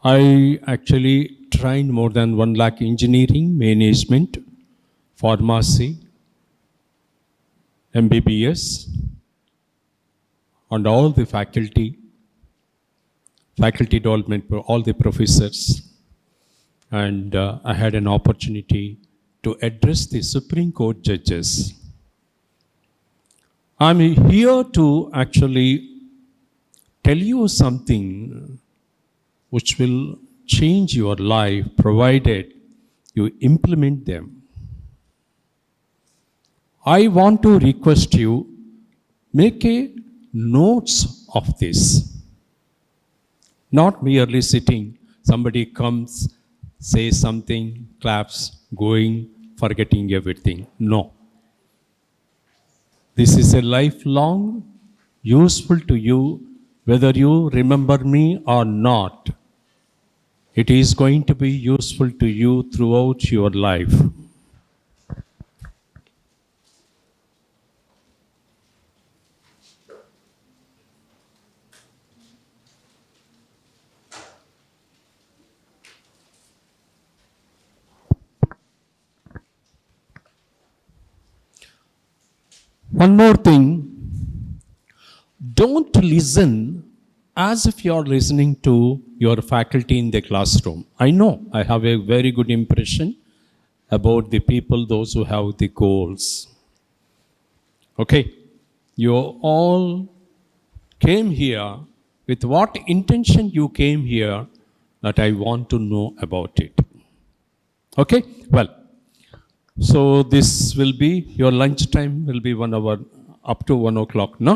I actually trained more than 1 lakh engineering, management, pharmacy, MBBS, and all the faculty development, all the professors. And I had an opportunity to address the Supreme Court judges. I'm here to actually tell you something which will change your life provided you implement them. I want to request you, make a notes of this. Not merely sitting, somebody comes, says something, claps, going, forgetting everything. No. This is a lifelong, useful to you, whether you remember me or not. It is going to be useful to you throughout your life. One more thing, don't listen as if you are listening to your faculty in the classroom. I know I have a very good impression about the people, those who have the goals. Okay, you all came here with what intention you came here, that I want to know about it. Okay, well, so this will be, your lunch time will be 1 hour, up to 1 o'clock, no?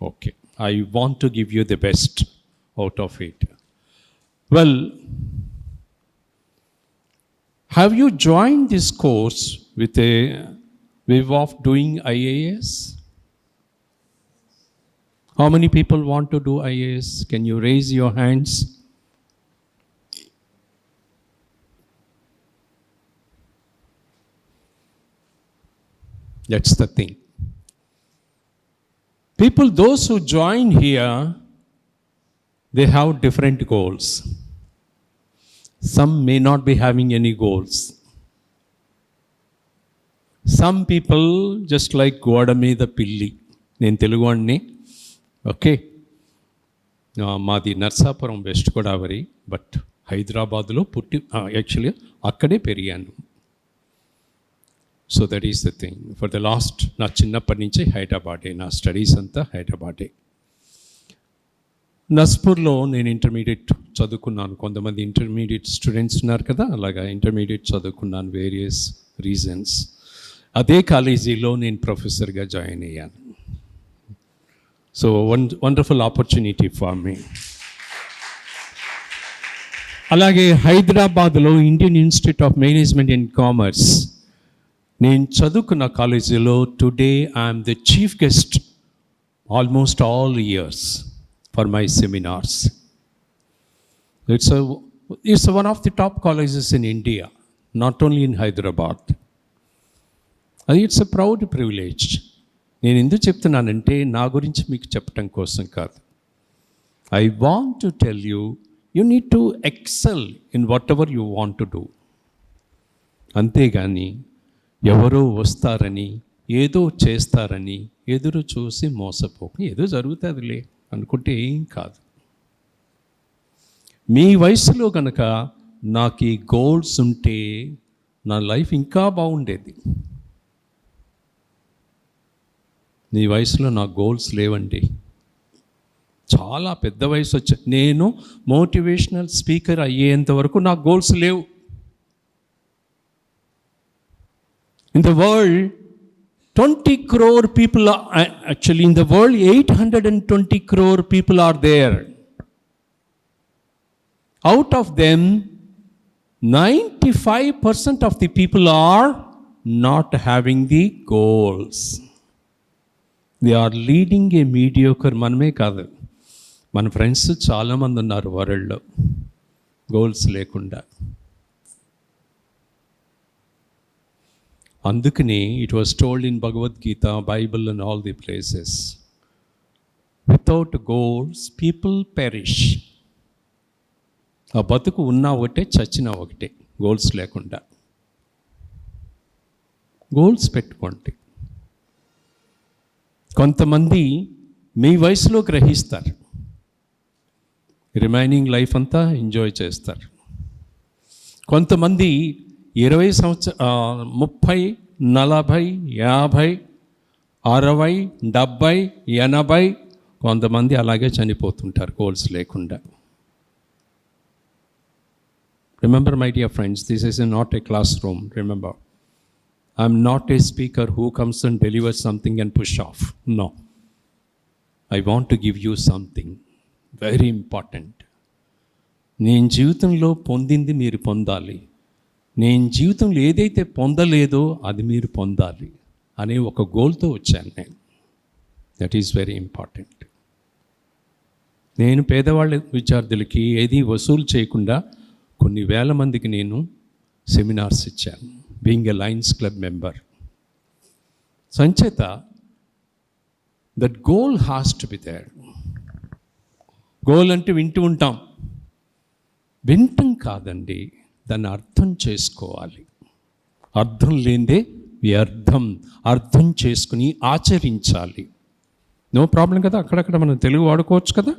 Okay, I want to give you the best out of it. Well, have you joined this course with a way of doing IAS? How many people want to do IAS? Can you raise your hands? That's the thing. People, those who join here, they have different goals. Some may not be having any goals. Some people just like Goda Meeda Pilli. నేను తెలుగువాడిని, okay, మాది Narsapuram west Godavari, but హైదరాబాద్లో పుట్టి actually అక్కడే పెరిగాను. So that is the thing. For the last, నా చిన్నప్పటి నుంచి హైదరాబాదే, నా స్టడీస్ అంతా హైదరాబాదే. నస్పూర్లో నేను ఇంటర్మీడియట్ చదువుకున్నాను. కొంతమంది ఇంటర్మీడియట్ స్టూడెంట్స్ ఉన్నారు కదా, అలాగా ఇంటర్మీడియట్ చదువుకున్నాను, వేరియస్ రీజన్స్. అదే కాలేజీలో నేను ప్రొఫెసర్గా జాయిన్ అయ్యాను. So wonderful opportunity for me. అలాగే హైదరాబాద్లో Indian institute of management and commerce నేను చదువుకున్న కాలేజీలో today I'm the chief guest almost all years for my seminars. It's one of the top colleges in India, not only in Hyderabad. It's a proud privilege. నేను ఎందుకు చెప్తున్నానంటే నా గురించి మీకు చెప్పడం కోసం కాదు. I want to tell you, you need to excel in whatever you want to do. అంతేగాని ఎవరో వస్తారని, ఏదో చేస్తారని ఎదురు చూసి మోసపోక, ఏదో జరుగుతుందిలే అనుకుంటే ఏం కాదు. మీ వయసులో కనుక నాకు ఈ గోల్స్ ఉంటే నా లైఫ్ ఇంకా బాగుండేది. నీ వయసులో నాకు గోల్స్ లేవండి. చాలా పెద్ద వయసు వచ్చా, నేను మోటివేషనల్ స్పీకర్ అయ్యేంత వరకు నాకు గోల్స్ లేవు. In the world 20 crore people are, actually in the world 820 crore people are there. Out of them 95% of the people are not having the goals. They are leading a mediocre. మనమే కాదు, మన friends చాలామంది ఉన్నారు వరల్డ్లో goals లేకుండా. అందుకని it was told in Bhagavad Gita, Bible and all the places, without goals people perish. ఆ బతుకు ఉన్నా ఒకటే, చచ్చినా ఒకటే, గోల్స్ లేకుండా. గోల్స్ పెట్టుకోండి. కొంతమంది మీ వయసులో గ్రహిస్తారు, రిమైనింగ్ లైఫ్ అంతా ఎంజాయ్ చేస్తారు. కొంతమంది 20 సంవత్సరాలు, 30, 40, 50, 60, 70, 80, కొంతమంది అలాగే చనిపోతుంటారు గోల్స్ లేకుండా. Remember my dear friends, this is not a classroom. Remember, I'm not a speaker who comes and delivers something and push off. No, I want to give you something very important. నేను జీవితంలో పొందింది మీరు పొందాలి, నేను జీవితంలో ఏదైతే పొందలేదో అది మీరు పొందాలి అనే ఒక గోల్తో వచ్చాను నేను. That is very important. నేను పేదవాళ్ళ విద్యార్థులకి ఏది వసూలు చేయకుండా కొన్ని వేల మందికి నేను సెమినార్స్ ఇచ్చాను, being a lions club member. సంచేత that goal has to be there. Goal అంటే వింటూ ఉంటాం, వింటం కాదండి, దాన్ని అర్థం చేసుకోవాలి. అర్థం లేనిదే వ్యర్థం. అర్థం చేసుకుని ఆచరించాలి. నో ప్రాబ్లం కదా, అక్కడక్కడ మనం తెలుగు వాడుకోవచ్చు కదా,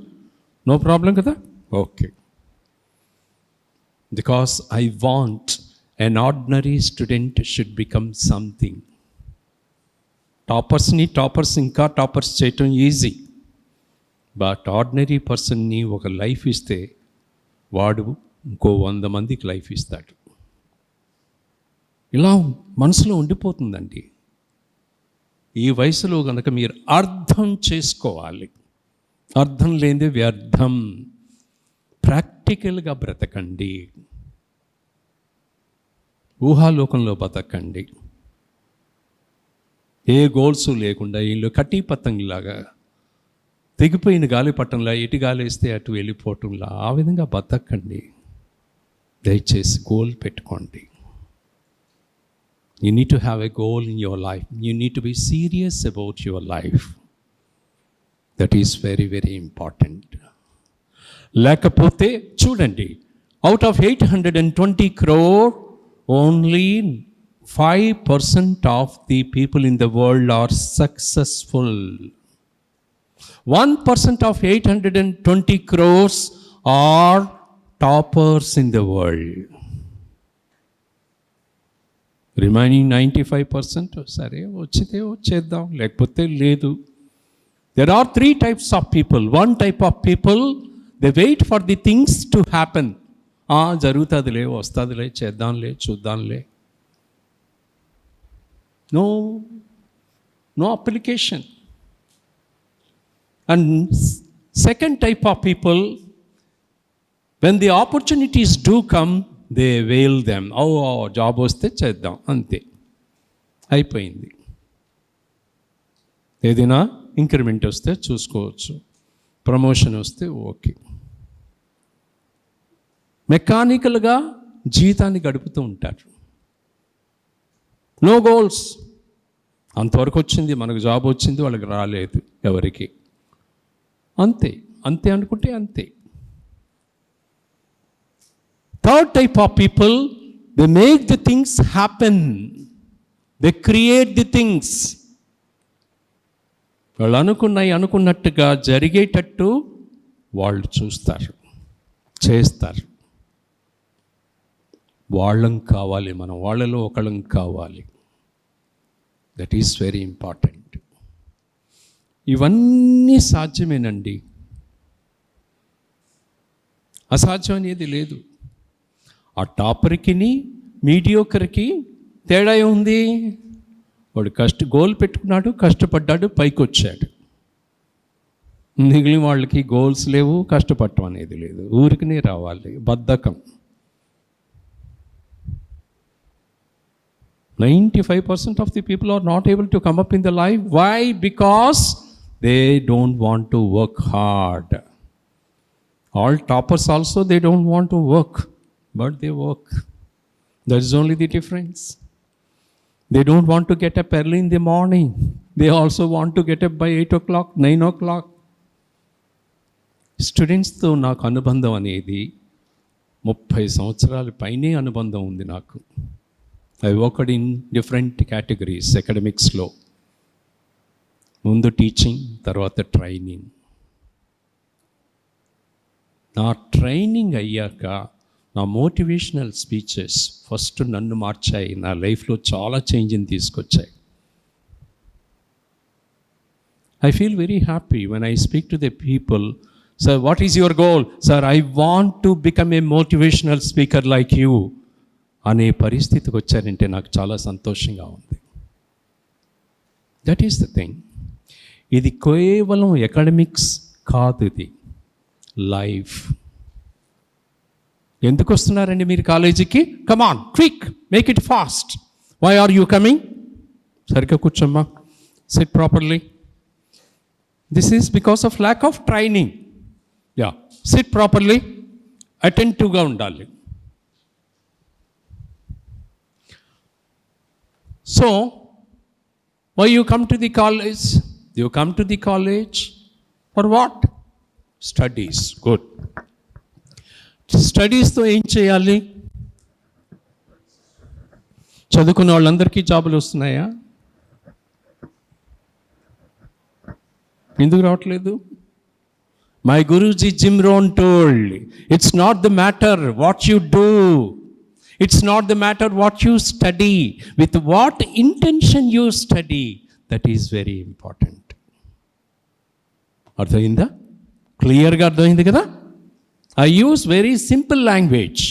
నో ప్రాబ్లం కదా, okay. Because I want an ordinary student should become something. Toppers ఇంకా టాపర్స్ చేయటం ఈజీ, బట్ ఆర్డినరీ పర్సన్ని ఒక లైఫ్ ఇస్తే వాడు ఇంకో 100 మందికి లైఫ్ ఇస్తాడు. ఇలా మనసులో ఉండిపోతుందండి. ఈ వయసులో కనుక మీరు అర్థం చేసుకోవాలి. అర్థం లేనిదే వ్యర్థం. ప్రాక్టికల్గా బ్రతకండి, ఊహాలోకంలో బతకండి. ఏ గోల్స్ లేకుండా వీళ్ళు కట్టి పతంగిలాగా తెగిపోయిన గాలిపటంలా ఎటు గాలి వేస్తే అటు వెళ్ళిపోవటంలా ఆ విధంగా బతకండి. దయచేసి గోల్ పెట్టుకోండి. You need to have a goal in your life. You need to be serious about your life. That is very very important. లేకపోతే చూడండి, out of 820 crore, only 5% of the people in the world are successful. 1% of 820 crores are toppers in the world. Remaining 95%, సరే వచ్చితే వచ్చేద్దాం, లేకపోతే లేదు. There are 3 types of people. One type of people, they wait for the things to happen. జరుగుతుందిలే, వస్తుందిలే, చేద్దాంలే, చూద్దాంలే. No application. And second type of people, when the opportunities do come, they avail them. Job వస్తే చేద్దాం, అంతే అయిపోయింది. ఏదైనా increment వస్తే చూసుకోవచ్చు, ప్రమోషన్ వస్తే ఓకే. మెకానికల్గా జీవితాన్ని గడుపుతూ ఉంటారు. No goals. అంతవరకు వచ్చింది, మనకు జాబ్ వచ్చింది, వాళ్ళకి రాలేదు ఎవరికి, అంతే అంతే అనుకుంటే అంతే. Third type of people, they make the things happen, they create the things. వాళ్ళు అనుకున్నట్టుగా జరిగేటట్టు వాళ్ళు చూస్తారు, చేస్తారు. వాళ్ళం కావాలి, మనం వాళ్ళలో ఒకళ్ళం కావాలి. That is very important. ఇవన్నీ సాధ్యమేనండి, అసాధ్యం అనేది లేదు. ఆ టాపర్కి మీడియోకర్కి తేడా ఉంది. వాడు గోల్ పెట్టుకున్నాడు, కష్టపడ్డాడు, పైకి వచ్చాడు. మిగిలిన వాళ్ళకి గోల్స్ లేవు, కష్టపడటం అనేది లేదు, ఊరికినే రావాలి, బద్ధకం. 95% of the people are not able to come up in the life. Why? Because they don't want to work hard. All toppers also, they don't want to work, but they work. That is only the difference. They don't want to get up early in the morning. They also want to get up by 8 o'clock, 9 o'clock. స్టూడెంట్స్తో నాకు అనుబంధం అనేది 30 సంవత్సరాల పైనే అనుబంధం ఉంది నాకు. I worked in different categories అకాడమిక్స్లో. ముందు టీచింగ్, తర్వాత ట్రైనింగ్. నా ట్రైనింగ్ అయ్యాక నా మోటివేషనల్ స్పీచెస్ ఫస్ట్ నన్ను మార్చాయి, నా లైఫ్లో చాలా చేంజ్ని తీసుకొచ్చాయి. I feel very happy when I speak to the people, "Sir, what is your goal?" "Sir, I want to become a motivational speaker like you." అనే పరిస్థితికి వచ్చారంటే నాకు చాలా సంతోషంగా ఉంది. That is the thing. ఇది కేవలం అకాడమిక్స్ కాదు, ఇది లైఫ్. ఎందుకు వస్తున్నారండి మీరు కాలేజీకి? Come on, quick, make it fast. Why are you coming? సరిగ్గా కూర్చోమ్మా, sit properly. This is because of lack of training. Yeah, sit properly, attentive-గా ఉండాలి. So, why you come to the college? You come to the college for what? Studies. Good. స్టడీస్తో ఏం చేయాలి? చదువుకున్న వాళ్ళందరికీ జాబులు వస్తున్నాయా? ఎందుకు రావట్లేదు? My Guruji Jim Rohn told, it's not the matter what you do, it's not the matter what you study, with what intention you study, that is very important. అర్థమైందా? క్లియర్గా అర్థమైంది కదా? I use very simple language.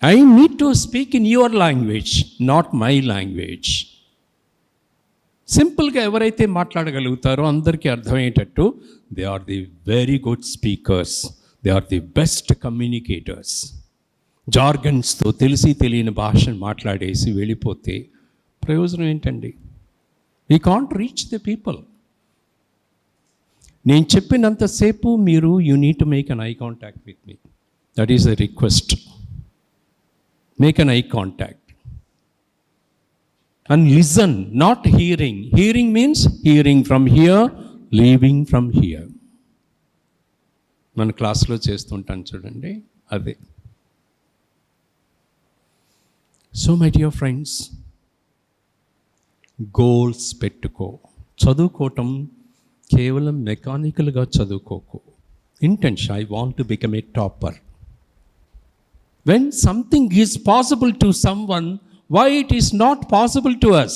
I need to speak in your language, not my language. సింపుల్గా ఎవరైతే మాట్లాడగలుగుతారో అందరికీ అర్థమయ్యేటట్టు, they are the very good speakers, they are the best communicators. జార్గన్స్తో తెలిసి తెలియని భాషను మాట్లాడేసి వెళ్ళిపోతే ప్రయోజనం ఏంటండి? We can't reach the people. నేను చెప్పినంతసేపు మీరు you need to make an eye contact with me. That is a request. Make an eye contact. And listen, not hearing. Hearing means hearing from here, leaving from here. మన క్లాస్లో చేస్తుంటాను చూడండి, అదే. So my dear friends, goals పెట్టుకో. చదువుకోవటం కేవలం మెకానికల్గా చదువుకోకు. Intention, I want to become a topper. When something is possible to someone, why it is not possible to us?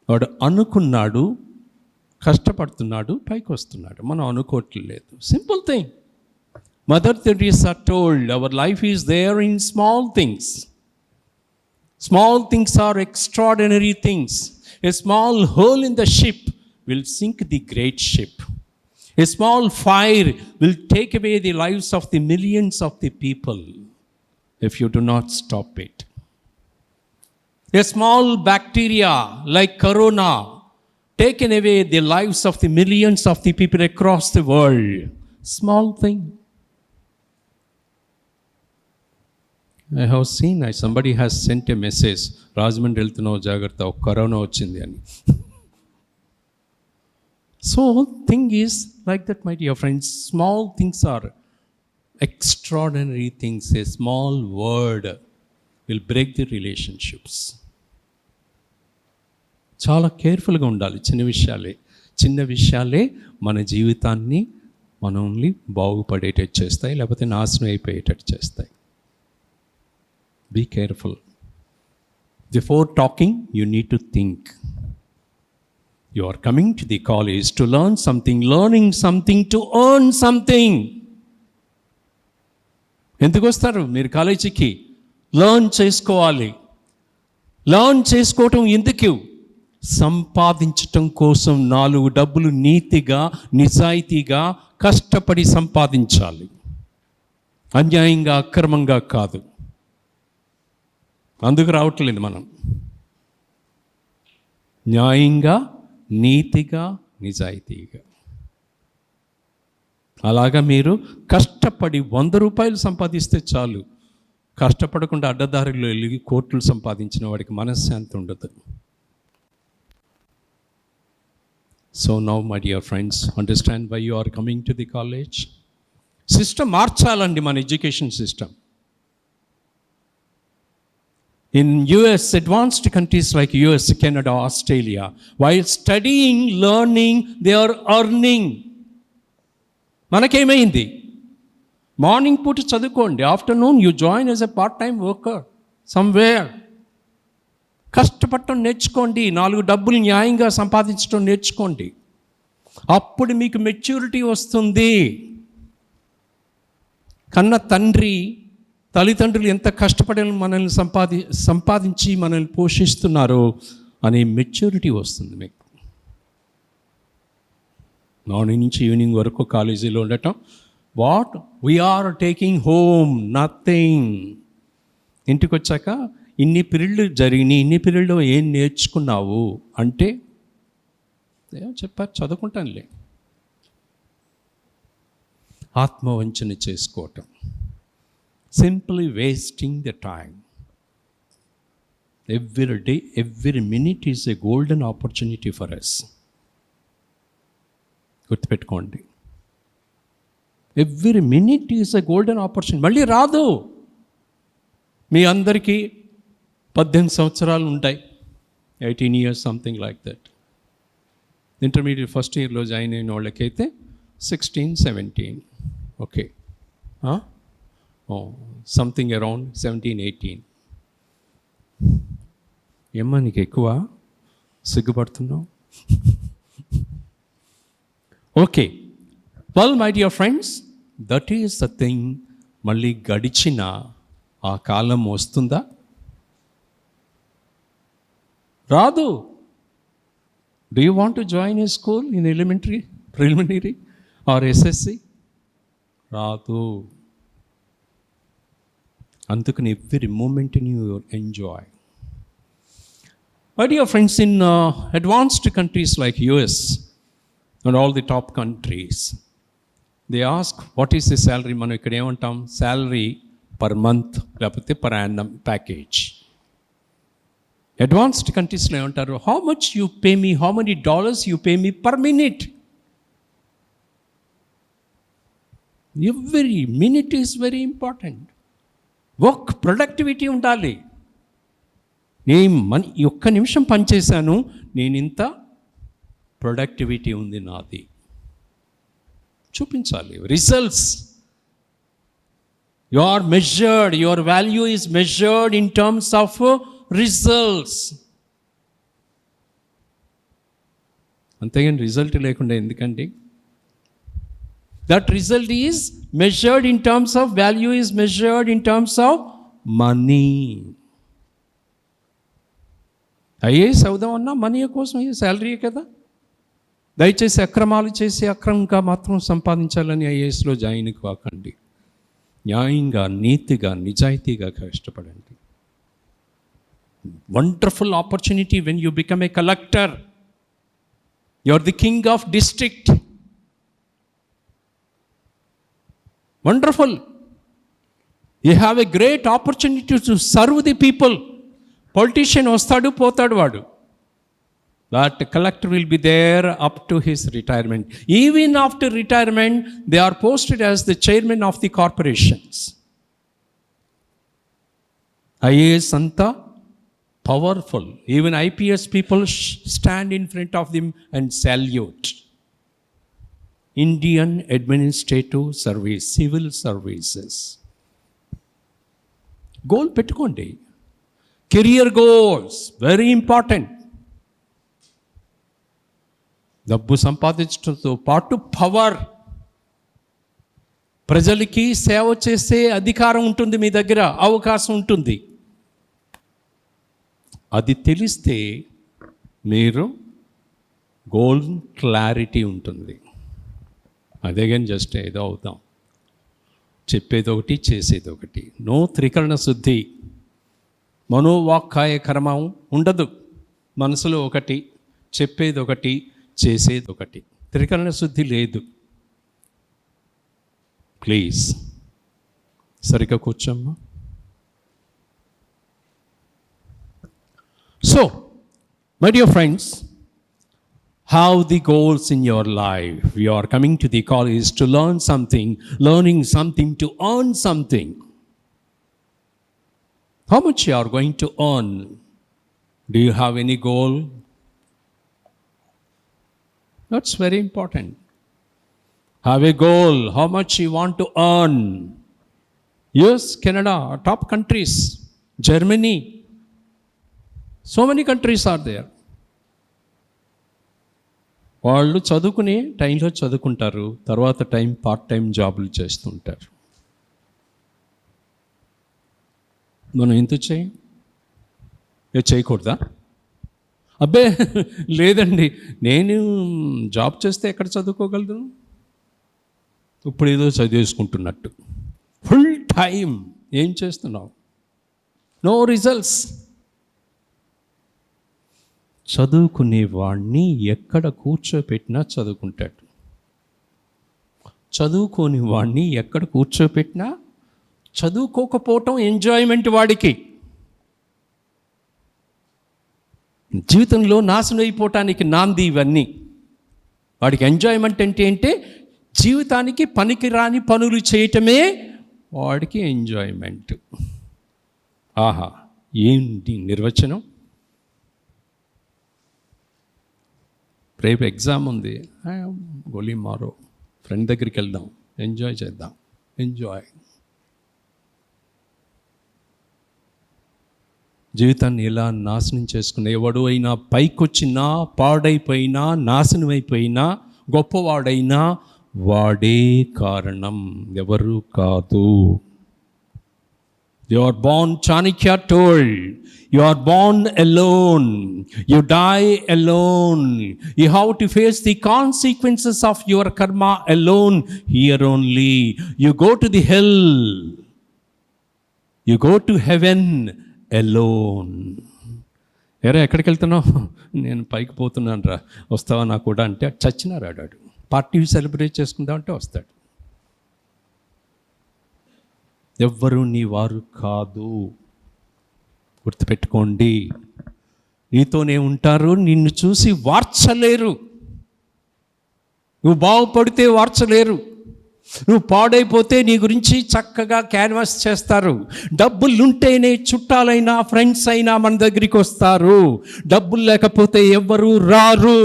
వాడు అనుకున్నాడు, కష్టపడుతున్నాడు, పైకి వస్తున్నాడు. మనం అనుకోవట్లేదు. Simple thing. Mother Teresa told, our life is there in small things. Small things are extraordinary things. A small hole in the ship will sink the great ship. A small fire will take away the lives of the millions of the people if you do not stop it. A small bacteria like corona taken away the lives of the millions of the people across the world. Small thing. I have seen, somebody has sent a message, Rajmandri వెళ్తున్నావు జాగ్రత్త, corona వచ్చింది అని. So thing is like that, my dear friends. Small things are extraordinary things. A small word will break the relationships. చాలా కేర్ఫుల్గా ఉండాలి. చిన్న విషయాలే మన జీవితాన్ని మనల్ని బాగుపడేటట్టు చేస్తాయి, లేకపోతే నాశనం అయిపోయేటట్టు చేస్తాయి. Be careful. Before talking you need to think. You are coming to the college to learn something, learning something to earn something. ఎందుకు వస్తారు మీరు కాలేజీకి? లెర్న్ చేసుకోవాలి. లెర్న్ చేసుకోవటం ఎందుకు? సంపాదించటం కోసం. 4 డబ్బులు నీతిగా, నిజాయితీగా కష్టపడి సంపాదించాలి. అన్యాయంగా, అక్రమంగా కాదు. అందుకు రావట్లేదు మనం. న్యాయంగా, నీతిగా, నిజాయితీగా. అలాగా మీరు కష్టపడి 100 రూపాయలు సంపాదిస్తే చాలు. కష్టపడకుండా అడ్డదారిలో వెళ్ళి కోట్లు సంపాదించిన వాడికి మనశ్శాంతి ఉండదు. So now, my dear friends, understand why you are coming to the college. System మార్చాలండి మన education system. In US, advanced countries like US, Canada, Australia, while studying, learning, they are earning. మనకేమైంది? మార్నింగ్ పూట చదువుకోండి, afternoon you join as a part time worker somewhere. కష్టపడటం నేర్చుకోండి, 4 డబ్బులు న్యాయంగా సంపాదించడం నేర్చుకోండి. అప్పుడు మీకు మెచ్యూరిటీ వస్తుంది. కన్న తల్లిదండ్రులు ఎంత కష్టపడి మనల్ని సంపాదించి మనల్ని పోషిస్తున్నారో అనే మెచ్యూరిటీ వస్తుంది మీకు. మార్నింగ్ నుంచి ఈవినింగ్ వరకు కాలేజీలో ఉండటం, what we are taking home nothing. ఇంటికి వచ్చాక ఇన్ని పీరియడ్లు జరిగినాయి, ఇన్ని పీరియడ్లో ఏం నేర్చుకున్నావు అంటే చెప్పారు, చదువుకుంటానులే. ఆత్మవంచన చేసుకోవటం, simply wasting the time. Every day, every minute is a golden opportunity for us. గుర్తుపెట్టుకోండి, every minute is a golden opportunity. మళ్ళీ రాదు. మీ అందరికీ 18 సంవత్సరాలు ఉంటాయి, 18 years something like that. Intermediate first ఇయర్లో జాయిన్ అయిన వాళ్ళకైతే 16, 17, ఓకే, సంథింగ్ అరౌండ్ 17, 18. ఏమ్మా నీకు ఎక్కువ సిగ్గుపడుతున్నావు? Okay, well my dear friends, that is the thing. మళ్ళీ గడిచిన ఆ కాలం వస్తుందా? రాదు. Do you want to join a school in elementary, preliminary or SSC? రాదు. అందుకని every moment in you enjoy. My dear friends, in advanced countries like US and all the top countries, they ask what is the salary. మనం ఇక్కడ ఏమంటాం? salary per month లేకపోతే per annum package. Advanced కంట్రీస్లో ఏమంటారు? how much you pay me, how many dollars you pay me per minute. Every minute is very important. Work productivity ఉండాలి. నేను ఒక్క నిమిషం పనిచేశాను, నేను ఇంత ప్రొడక్టివిటీ ఉంది నాది చూపించాలి. Results, you are measured, your value is measured in terms of results. అంతేగాని రిజల్ట్ లేకుండా ఎందుకండి? That result is measured in terms of value, is measured in terms of money. IAS అవుదామన్నా మనీ కోసం, శాలరీ కదా. దయచేసి అక్రమాలు చేసి అక్రమంగా మాత్రం సంపాదించాలని ఐఏఎస్లో జాయిన్ కాకండి. న్యాయంగా, నీతిగా, నిజాయితీగా కష్టపడండి. Wonderful opportunity when you become a collector. You are the king of district. Wonderful. You have a great opportunity to serve the people. Politician వస్తాడు పోతాడు వాడు. That collector will be there up to his retirement. Even after retirement, they are posted as the chairman of the corporations. IAS anta powerful. Even IPS people stand in front of them and salute. Indian Administrative Service, Civil Services. Goal పెట్టుకోండి. Career goals very important. డబ్బు సంపాదించడంతో పాటు power, ప్రజలకి సేవ చేసే అధికారం ఉంటుంది మీ దగ్గర, అవకాశం ఉంటుంది. అది తెలిస్తే మీరు గోల్ క్లారిటీ ఉంటుంది. అదే కానీ జస్ట్ ఏదో అవుతాం, చెప్పేది ఒకటి చేసేది ఒకటి. నో త్రికరణ శుద్ధి, మనోవాక్కాయ కర్మం ఉండదు. మనసులో ఒకటి, చెప్పేది ఒకటి, చేసేది ఒకటి. త్రికరణ శుద్ధి లేదు. ప్లీజ్ సరిగ్గా కూర్చోమ్మా. So my dear friends, have the goals in your life. You are coming to the college to learn something, learning something to earn something. How much you are going to earn? Do you have any goal? That's very important. Have a goal. How much you want to earn? US, Canada, top countries. Germany. So many countries are there. వాళ్ళు చదువుకునే టైంలో చదువుకుంటారు, తర్వాత time part time జాబులు చేస్తుంటారు. మనం ఎందుకు చేయం? చేయకూడదా? అబ్బే లేదండి, నేను జాబ్ చేస్తే ఎక్కడ చదువుకోగలను, ఇప్పుడు ఏదో చదివేసుకుంటున్నట్టు. ఫుల్ టైం ఏం చేస్తున్నావు? No results. చదువుకునేవాడిని ఎక్కడ కూర్చోపెట్టినా చదువుకుంటాడు, చదువుకోని వాడిని ఎక్కడ కూర్చోపెట్టినా చదువుకోకపోవటం ఎంజాయ్మెంట్ వాడికి. జీవితంలో నాశనం అయిపోవటానికి నాంది ఇవన్నీ. వాడికి ఎంజాయ్మెంట్ అంటే జీవితానికి పనికిరాని పనులు చేయటమే వాడికి ఎంజాయ్మెంట్. ఆహా, ఏంటి నిర్వచనం! రేపు ఎగ్జామ్ ఉంది, గోలీ మారో, ఫ్రెండ్ దగ్గరికి వెళ్దాం, ఎంజాయ్ చేద్దాం. ఎంజాయ్. జీవితాన్ని ఎలా నాశనం చేసుకునే ఎవడు అయినా పైకొచ్చినా, పాడైపోయినా, నాశనం అయిపోయినా, గొప్పవాడైనా వాడే కారణం, ఎవరు కాదు. You are born, Chanakya told, you are born alone, you die alone, you have to face the consequences of your karma alone here only. You go to the hell, you go to heaven alone. ఎరా ఎక్కడికి వెళ్తున్నావు? నేను పైకి పోతున్నాను రా, వస్తావా నాకు కూడా అంటే చచ్చినా రాడాడు. పార్టీ సెలబ్రేట్ చేసుకుందామంటే వస్తాడు. ఎవ్వరూ నీ వారు కాదు, గుర్తుపెట్టుకోండి. నీతోనే ఉంటారు, నిన్ను చూసి వార్చలేరు. నువ్వు బాగుపడితే వార్చలేరు, నువ్వు పాడైపోతే నీ గురించి చక్కగా క్యాన్వాస్ చేస్తారు. డబ్బులుంటేనే చుట్టాలైనా ఫ్రెండ్స్ అయినా మన దగ్గరికి వస్తారు. డబ్బులు లేకపోతే ఎవ్వరూ రారు.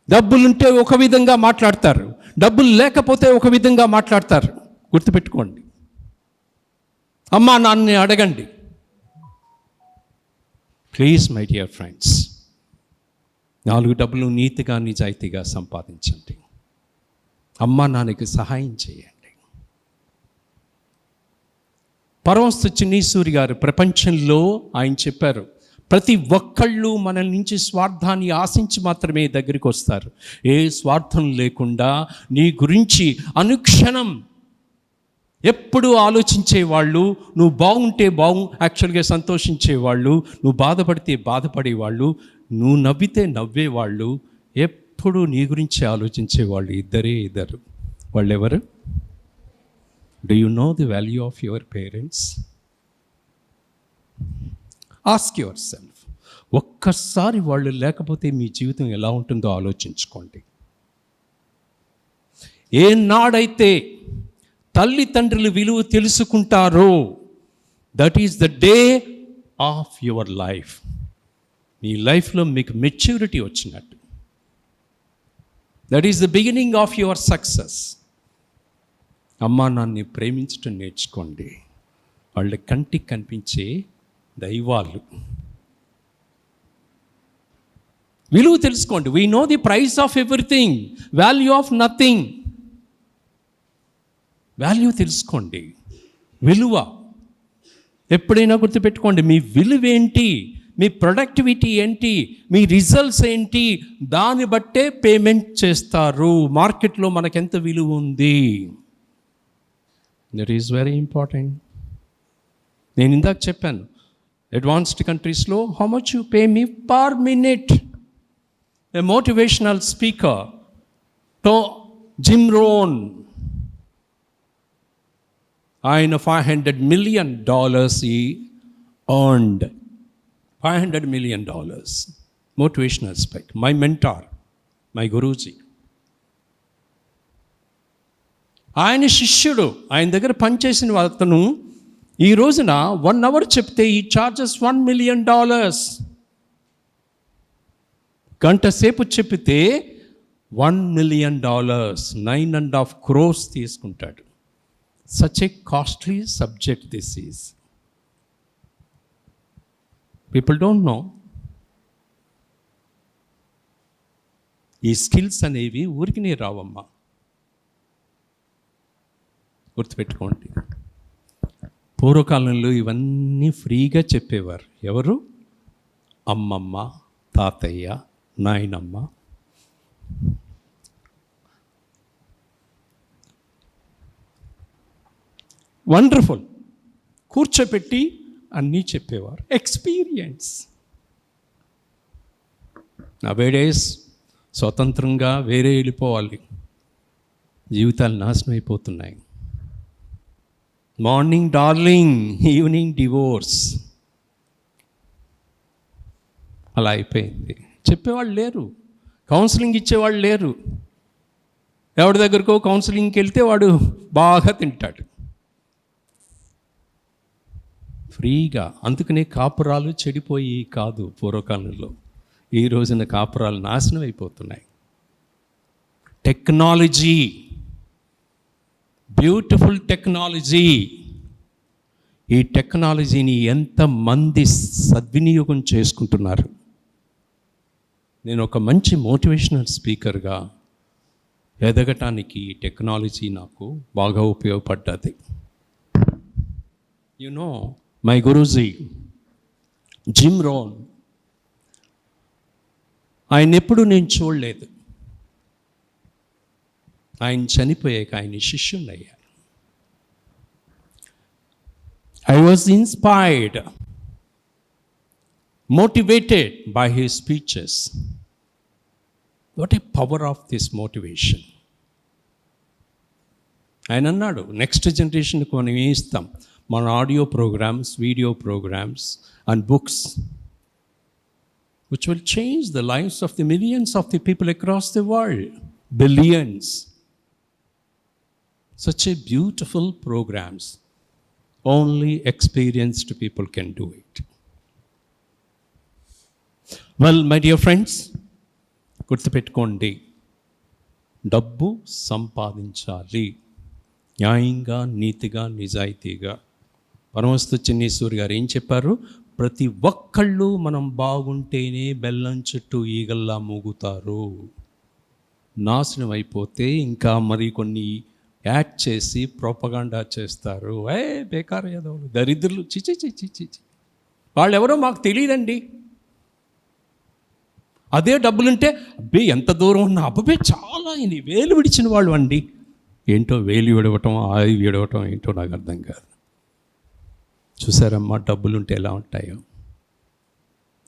డబ్బులుంటే ఒక విధంగా మాట్లాడతారు, డబ్బులు లేకపోతే ఒక విధంగా మాట్లాడతారు. గుర్తుపెట్టుకోండి. అమ్మా నాన్నని అడగండి ప్లీజ్ మై డియర్ ఫ్రెండ్స్. 4 డబ్బులు నీతిగా నిజాయితీగా సంపాదించండి. అమ్మా నాన్నకి సహాయం చేయండి. పరమస్తు చిన్నీసూరి గారు ప్రపంచంలో ఆయన చెప్పారు, ప్రతి ఒక్కళ్ళు మన నుంచి స్వార్థాన్ని ఆశించి మాత్రమే దగ్గరికి వస్తారు. ఏ స్వార్థం లేకుండా నీ గురించి అనుక్షణం ఎప్పుడు ఆలోచించేవాళ్ళు, నువ్వు బాగుంటే యాక్చువల్గా సంతోషించేవాళ్ళు, నువ్వు బాధపడితే బాధపడేవాళ్ళు, నువ్వు నవ్వితే నవ్వేవాళ్ళు, ఎప్పుడు నీ గురించి ఆలోచించేవాళ్ళు ఇద్దరు. వాళ్ళెవరు? Do you know the value of your parents? Ask your self. ఒక్కసారి వాళ్ళు లేకపోతే మీ జీవితం ఎలా ఉంటుందో ఆలోచించుకోండి. ఏనాడైతే తల్లిదండ్రులు విలువ తెలుసుకుంటారో that is the day of your life. మీ లైఫ్లో మీకు మెచ్యూరిటీ వచ్చినట్టు. That is the beginning of your success. అమ్మా నాన్నని ప్రేమించడం నేర్చుకోండి. వాళ్ళ కంటికి కనిపించే దైవాలు. విలువ తెలుసుకోండి. We know the price of everything, value of nothing. Value తెలుసుకోండి, విలువ. ఎప్పుడైనా గుర్తుపెట్టుకోండి, మీ విలువ ఏంటి, మీ ప్రొడక్టివిటీ ఏంటి, మీ రిజల్ట్స్ ఏంటి, దాన్ని బట్టే పేమెంట్ చేస్తారు. మార్కెట్లో మనకెంత విలువ ఉంది, దట్ ఈస్ వెరీ ఇంపార్టెంట్. నేను ఇందాక చెప్పాను, అడ్వాన్స్డ్ కంట్రీస్లో how much you pay me per minute. A motivational speaker Jim Rohn, ఆయన $500 million he earned $500 million. Motivational aspect. My mentor, my Guruji. ఆయన శిష్యుడు, ఆయన దగ్గర పనిచేసిన అతను ఈ రోజున 1 hour చెప్తే ఈ చార్జెస్ $1 million. గంట సేపు చెప్పితే $1 million, 9.5 crores తీసుకుంటాడు. Such a costly subject this is. People don't know. ఈ స్కిల్స్ అనేవి ఊరికినే రావమ్మా, గుర్తుపెట్టుకోండి. పూర్వకాలంలో ఇవన్నీ ఫ్రీగా చెప్పేవారు. ఎవరు? అమ్మమ్మ, తాతయ్య, నాయనమ్మ. వండర్ఫుల్. కూర్చోపెట్టి అన్నీ చెప్పేవారు. ఎక్స్పీరియన్స్. నవేడేస్ స్వతంత్రంగా వేరే వెళ్ళిపోవాలి, జీవితాలు నాశనం అయిపోతున్నాయి. మార్నింగ్ డార్లింగ్, ఈవినింగ్ డివోర్స్, అలా అయిపోయింది. చెప్పేవాళ్ళు లేరు, కౌన్సిలింగ్ ఇచ్చేవాళ్ళు లేరు. ఎవరి దగ్గరకో కౌన్సిలింగ్కి వెళ్తే వాడు బాగా తింటాడు ఫ్రీగా. అందుకనే కాపురాలు చెడిపోయి కాదు పూర్వకాలంలో, ఈ రోజున కాపురాలు నాశనం అయిపోతున్నాయి. Technology, beautiful technology. ఈ టెక్నాలజీని ఎంతమంది సద్వినియోగం చేసుకుంటున్నారు. నేను ఒక మంచి మోటివేషనల్ స్పీకర్గా ఎదగటానికి ఈ టెక్నాలజీ నాకు బాగా ఉపయోగపడ్డది. You know, my Guruji Jim Rohn, ఆయన ఎప్పుడు నేను చూడలేదు. ఆయన చనిపోయాక ఆయన శిష్యున్నయ్యాను. I was inspired, motivated by his speeches. What a power of this motivation. ఆయన అన్నాడు, నెక్స్ట్ జనరేషన్కి మనం ఏం ఇస్తాం? మన audio programs, video programs and books which will change the lives of the millions of the people across the world. Billions. Such a beautiful programs. Only experienced people can do it. Well, my dear friends, గుర్తుపెట్టుకోండి, డబ్బు సంపాదించాలి న్యాయంగా, నీతిగా, నిజాయితీగా. పరమస్తు చిన్నేశ్వరి గారు ఏం చెప్పారు? ప్రతి ఒక్కళ్ళు మనం బాగుంటేనే బెల్లం చుట్టూ ఈగల్లా మూగుతారు. నాశనం అయిపోతే ఇంకా మరి కొన్ని యాడ్ చేసి ప్రొపగాండా చేస్తారు. బేకార్ ఏదో దరిద్రులు, చిచి చిచి చిచి, వాళ్ళు ఎవరో మాకు తెలియదండి. అదే డబ్బులుంటే అబ్బే ఎంత దూరం ఉన్నా, అబ్బే చాలా ఇన్ని వేలు విడిచిన వాళ్ళు అండి. ఏంటో వేలు విడవటం, ఆయి విడవటం ఏంటో నాకు అర్థం కాదు. చూసారమ్మా, డబ్బులుంటే ఎలా ఉంటాయో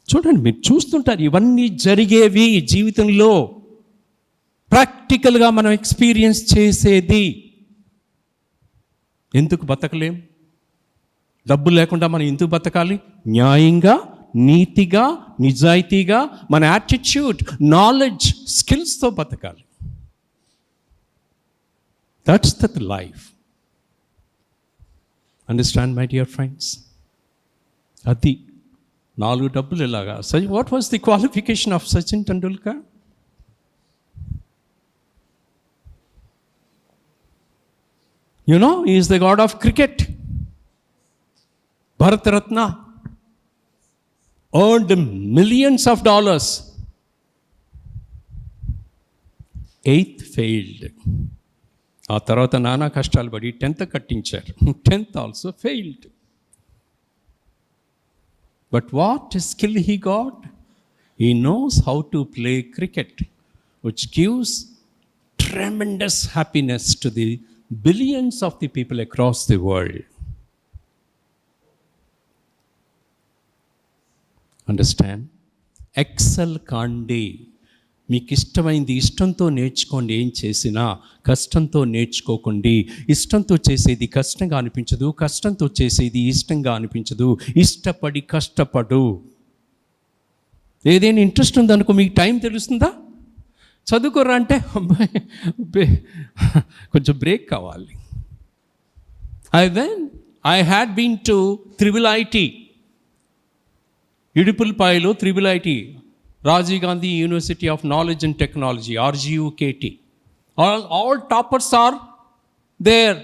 చూడండి. మీరు చూస్తుంటారు ఇవన్నీ జరిగేవి జీవితంలో, ప్రాక్టికల్గా మనం ఎక్స్పీరియన్స్ చేసేది. ఎందుకు బతకలేం? డబ్బు లేకుండా మనం ఎందుకు బతకాలి? న్యాయంగా, నీతిగా, నిజాయితీగా, మన యాటిట్యూడ్, నాలెడ్జ్, స్కిల్స్తో బతకాలి. That's the life. Understand my dear friends? అది 4 డబ్బులు ఇలాగా. What was the qualification of Sachin Tendulkar? You know, he is the God of cricket. Bharat Ratna, earned millions of dollars. 8th failed. ఆ తర్వాత నానా కష్టాలు పడి 10th కట్టించారు. 10th also failed. But what skill he got? He knows how to play cricket, which gives tremendous happiness to the billions of the people across the world. Understand? Excel కాండి. మీకు ఇష్టమైంది ఇష్టంతో నేర్చుకోండి. ఏం చేసినా కష్టంతో నేర్చుకోకండి. ఇష్టంతో చేసేది కష్టంగా అనిపించదు, కష్టంతో చేసేది ఇష్టంగా అనిపించదు. ఇష్టపడి కష్టపడు. ఏదైనా ఇంట్రెస్ట్ ఉందనుకో, మీకు టైం తెలుస్తుందా? చదువుకోరా అంటే అబ్బాయి కొంచెం బ్రేక్ కావాలి. I had been to Tribal IT, ఇడుపులపాయలో Tribal IT, Rajiv Gandhi university of knowledge and technology, RGUKT. All toppers are there.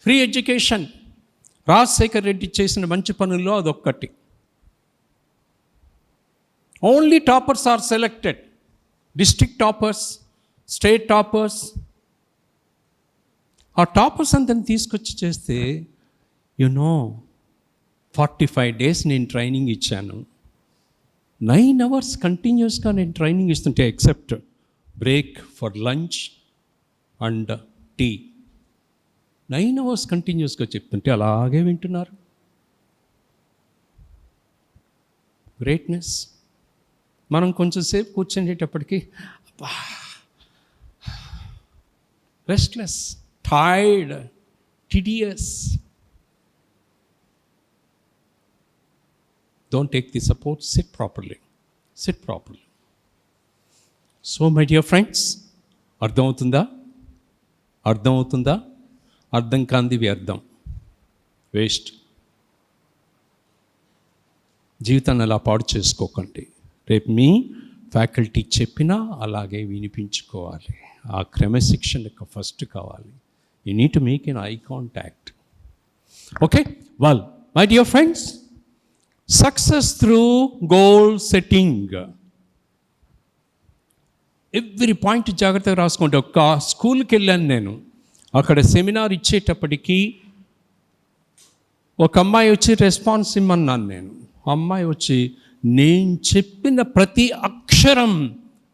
Free education. Rajasekhar Reddy చేసిన మంచి పనుల్లో అదొక్కటి. Only toppers are selected. District toppers, state toppers. ఆ టాపర్స్ అంతా తీసుకొచ్చి చేస్తే 45 days నేను ట్రైనింగ్ ఇచ్చాను. 9 hours కంటిన్యూస్గా నేను ట్రైనింగ్ ఇస్తుంటే, except break for lunch and tea, 9 hours కంటిన్యూస్గా చెప్తుంటే అలాగే వింటున్నారు. గ్రేట్నెస్. మనం కొంచెం సేపు కూర్చునేటప్పటికి restless, tired, tedious. Don't take the support. Sit properly. Sit properly. So, my dear friends, అర్థమవుతుందా? అర్థం కాంది వ్యర్థం, వేస్ట్. జీవితాన్ని అలా పాడు చేసుకోకండి. రేపు మీ ఫ్యాకల్టీ చెప్పినా అలాగే వినిపించుకోవాలి. ఆ క్రమశిక్షణకు ఫస్ట్ కావాలి. You need to make N eye contact. Okay, well my dear friends, success through goal setting. Every point జాగ్రత్తగా రాసుకోండి. ఒక స్కూల్కి వెళ్ళాను నేను. అక్కడ సెమినార్ ఇచ్చేటప్పటికీ ఒక అమ్మాయి వచ్చి రెస్పాన్స్ ఇమ్మన్నాను నేను. అమ్మాయి వచ్చి నేను చెప్పిన ప్రతి అక్షరం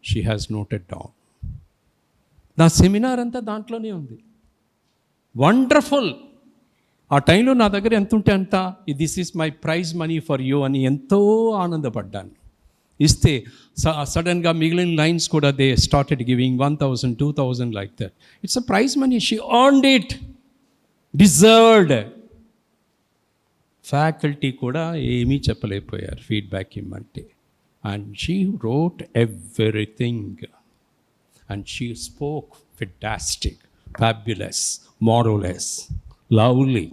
షీ హ్యాస్ నోటెడ్ డౌన్. నా సెమినార్ అంతా దాంట్లోనే ఉంది. వండర్ఫుల్. ఆ టైంలో నా దగ్గర ఎంత ఉంటే అంత, this is my prize money for you అని ఎంతో ఆనందపడ్డాను. ఇస్తే సడన్గా మిగిలిన లైన్స్ కూడా they started giving 1,000, 2,000 like that. It's a prize money. She earned it, deserved. Faculty కూడా ఏమీ చెప్పలేకపోయారు ఫీడ్బ్యాక్ ఇమ్మంటే. And she wrote everything and she spoke fantastic, fabulous, marvellous, lovely.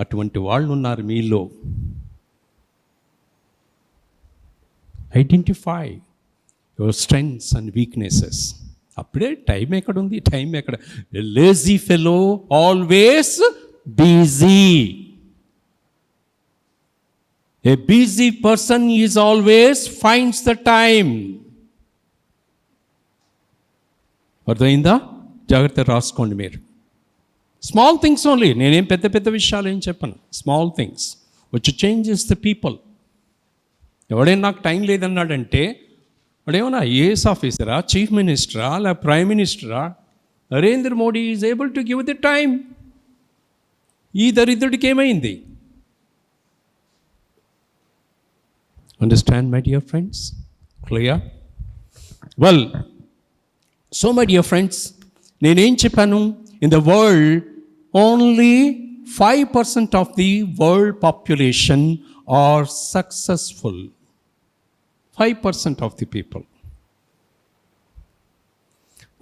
అటువంటి వాళ్ళు ఉన్నారు మీలో. Identify your strengths and weaknesses. అప్పుడే time ఎక్కడుంది, టైం ఎక్కడ. Lazy fellow always busy. A busy person is always finds the time. అర్థమైందా? జాగ్రత్త రాసుకోండి మీరు. Small things only. నేనేం పెద్ద పెద్ద విషయాలు ఏం చెప్పను. Small things which changes the people. ఎవడైనా నాకు టైం లేదన్నాడంటే వాడేమన్నా ఐఏఎస్ ఆఫీసరా, చీఫ్ మినిస్టరా, లేదా ప్రైమ్ మినిస్టరా? Narendra Modi is able to give the time. ఈ దరిద్రుడికి ఏమైంది? Understand, my dear friends? Clear? Well, so my dear friends, నేనేం చెప్పాను? In the world, only 5% of the world population are successful. 5% of the people.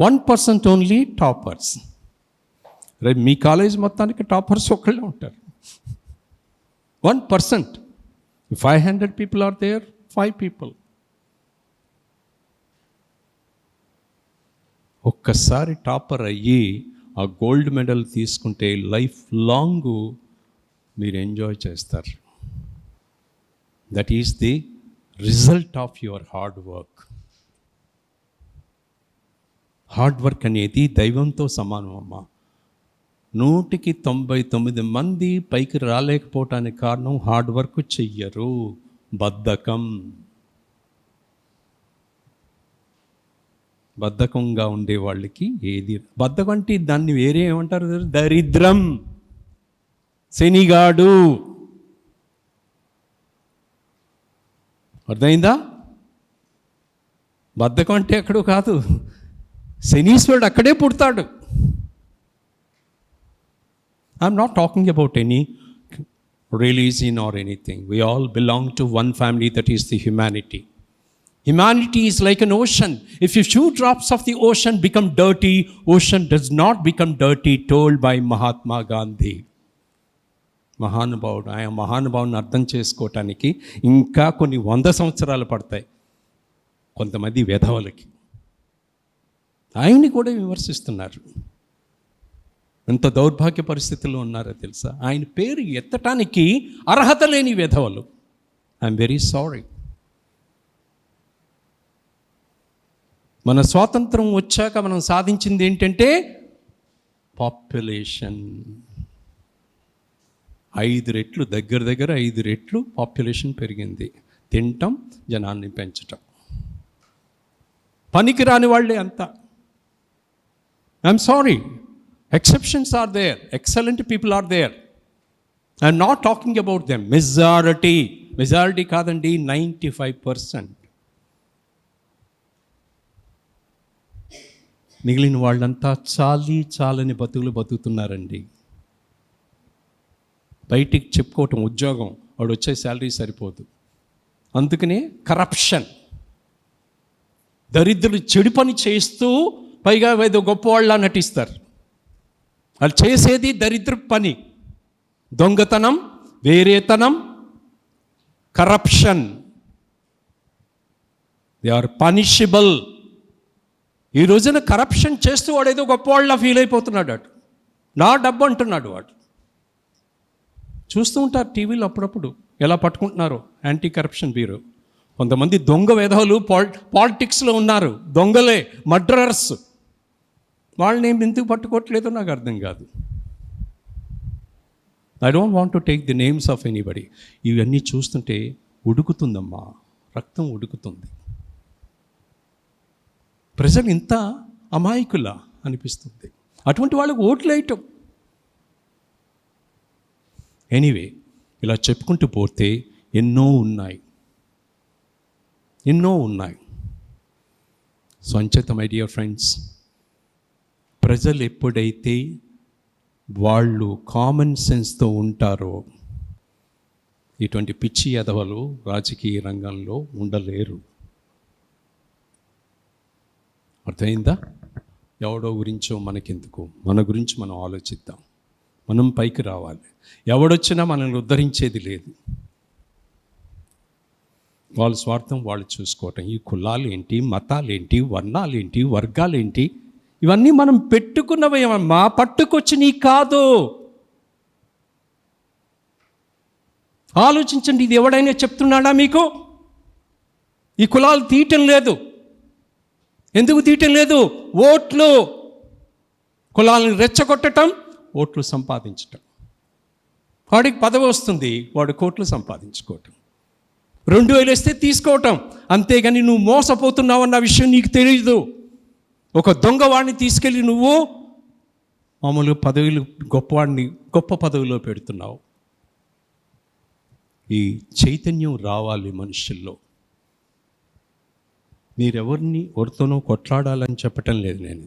1% only toppers. రేపు మీ college మొత్తానికి toppers ఒకళ్ళే ఉంటారు. 1%. If 500 people are there, 5 people. ఒక్కసారి topper అయ్యి ఆ gold medal తీసుకుంటే లైఫ్ లాంగ్ మీరు ఎంజాయ్ చేస్తారు. That is the result of your hard work. Hard work అనేది దైవంతో సమానం అమ్మా. 199 మంది పైకి రాలేకపోవటానికి కారణం హార్డ్ వర్క్ చెయ్యరు, బద్ధకంగా ఉండే వాళ్ళకి ఏది బద్ధకం అంటే దాన్ని వేరే ఏమంటారు? దరిద్రం, శనిగాడు. అర్థమైందా? బద్ధకం అంటే ఎక్కడో కాదు, శనీశ్వరుడు అక్కడే పుడతాడు. I'm not talking about any religion or anything. We all belong to one family, that is the humanity. Humanity is like an ocean. If a few drops of the ocean become dirty, ocean does not become dirty, told by Mahatma Gandhi. మహానుభావుడు. ఆయన మహానుభావుని అర్థం చేసుకోవటానికి ఇంకా కొన్ని 100 సంవత్సరాలు పడతాయి కొంతమంది వెధవలకి. ఆయన్ని కూడా విమర్శిస్తున్నారు. ఎంత దౌర్భాగ్య పరిస్థితుల్లో ఉన్నారో తెలుసా? ఆయన పేరు ఎత్తటానికి అర్హత లేని వెధవలు. I'm very sorry. మన స్వాతంత్రం వచ్చాక మనం సాధించింది ఏంటంటే పాపులేషన్. 5 రెట్లు, దగ్గర 5 రెట్లు పాపులేషన్ పెరిగింది. తినటం, జనాన్ని పెంచటం. పనికి రాని వాళ్ళే అంతా. I'm sorry, exceptions are there, excellent people are there. I'm not talking about them. Majority కాదండి, 95%. మిగిలిన వాళ్ళంతా చాలని బతుకుతున్నారండి. బయటికి చెప్పుకోవటం ఉద్యోగం, వాడు వచ్చే శాలరీ సరిపోదు. అందుకనే కరప్షన్. దరిద్రులు చెడు పని చేస్తూ పైగా ఏదో గొప్పవాళ్ళ నటిస్తారు. వాళ్ళు చేసేది దరిద్ర పని, దొంగతనం, వేరేతనం, కరప్షన్. They are punishable. ఈ రోజున కరప్షన్ చేస్తూ వాడు ఏదో గొప్పవాళ్ళ ఫీల్ అయిపోతున్నాడు. వాడు నా డబ్బు అంటున్నాడు. వాడు చూస్తూ ఉంటారు టీవీలో అప్పుడప్పుడు ఎలా పట్టుకుంటున్నారో యాంటీ కరప్షన్ బ్యూరో. కొంతమంది దొంగ వెధవలు పాలిటిక్స్లో ఉన్నారు, దొంగలే, మర్డరర్స్. వాళ్ళని ఎందుకు పట్టుకోవట్లేదో నాకు అర్థం కాదు. I don't want to take the names of anybody. ఇవన్నీ చూస్తుంటే ఉడుకుతుందమ్మా, రక్తం ఉడుకుతుంది. ప్రజలు ఇంత అమాయకులా అనిపిస్తుంది. అటువంటి వాళ్ళకు ఓట్లు వేయటం. ఎనీవే, ఇలా చెప్పుకుంటూ పోతే ఎన్నో ఉన్నాయి. సో అంచేత మై డియర్ ఫ్రెండ్స్, ప్రజలు ఎప్పుడైతే వాళ్ళు కామన్ సెన్స్తో ఉంటారో ఇటువంటి పిచ్చి ఎదవలు రాజకీయ రంగంలో ఉండలేరు. అర్థమైందా? ఎవడో గురించో మనకెందుకు, మన గురించి మనం ఆలోచిద్దాం. మనం పైకి రావాలి. ఎవడొచ్చినా మనల్ని ఉద్ధరించేది లేదు. వాళ్ళ స్వార్థం వాళ్ళు చూసుకోవటం. ఈ కులాలేంటి, మతాలేంటి, వర్ణాలేంటి, వర్గాలేంటి, ఇవన్నీ మనం పెట్టుకున్నవమ్మా, పట్టుకొచ్చి నీ కాదు. ఆలోచించండి. ఇది ఎవడైనా చెప్తున్నాడా మీకు? ఈ కులాలు తీయటం లేదు. ఎందుకు తీయటం లేదు? ఓట్లు. కులాలను రెచ్చగొట్టడం, ఓట్లు సంపాదించటం. వాడికి పదవి వస్తుంది, వాడు కోట్లు సంపాదించుకోవటం. 2000 వేస్తే తీసుకోవటం. అంతేగాని నువ్వు మోసపోతున్నావు అన్న విషయం నీకు తెలియదు. ఒక దొంగవాడిని తీసుకెళ్ళి నువ్వు మామూలుగా పదవులు, గొప్పవాడిని గొప్ప పదవిలో పెడుతున్నావు. ఈ చైతన్యం రావాలి మనుషుల్లో. మీరెవరిని ఎవరితోనో కొట్లాడాలని చెప్పటం లేదు నేను.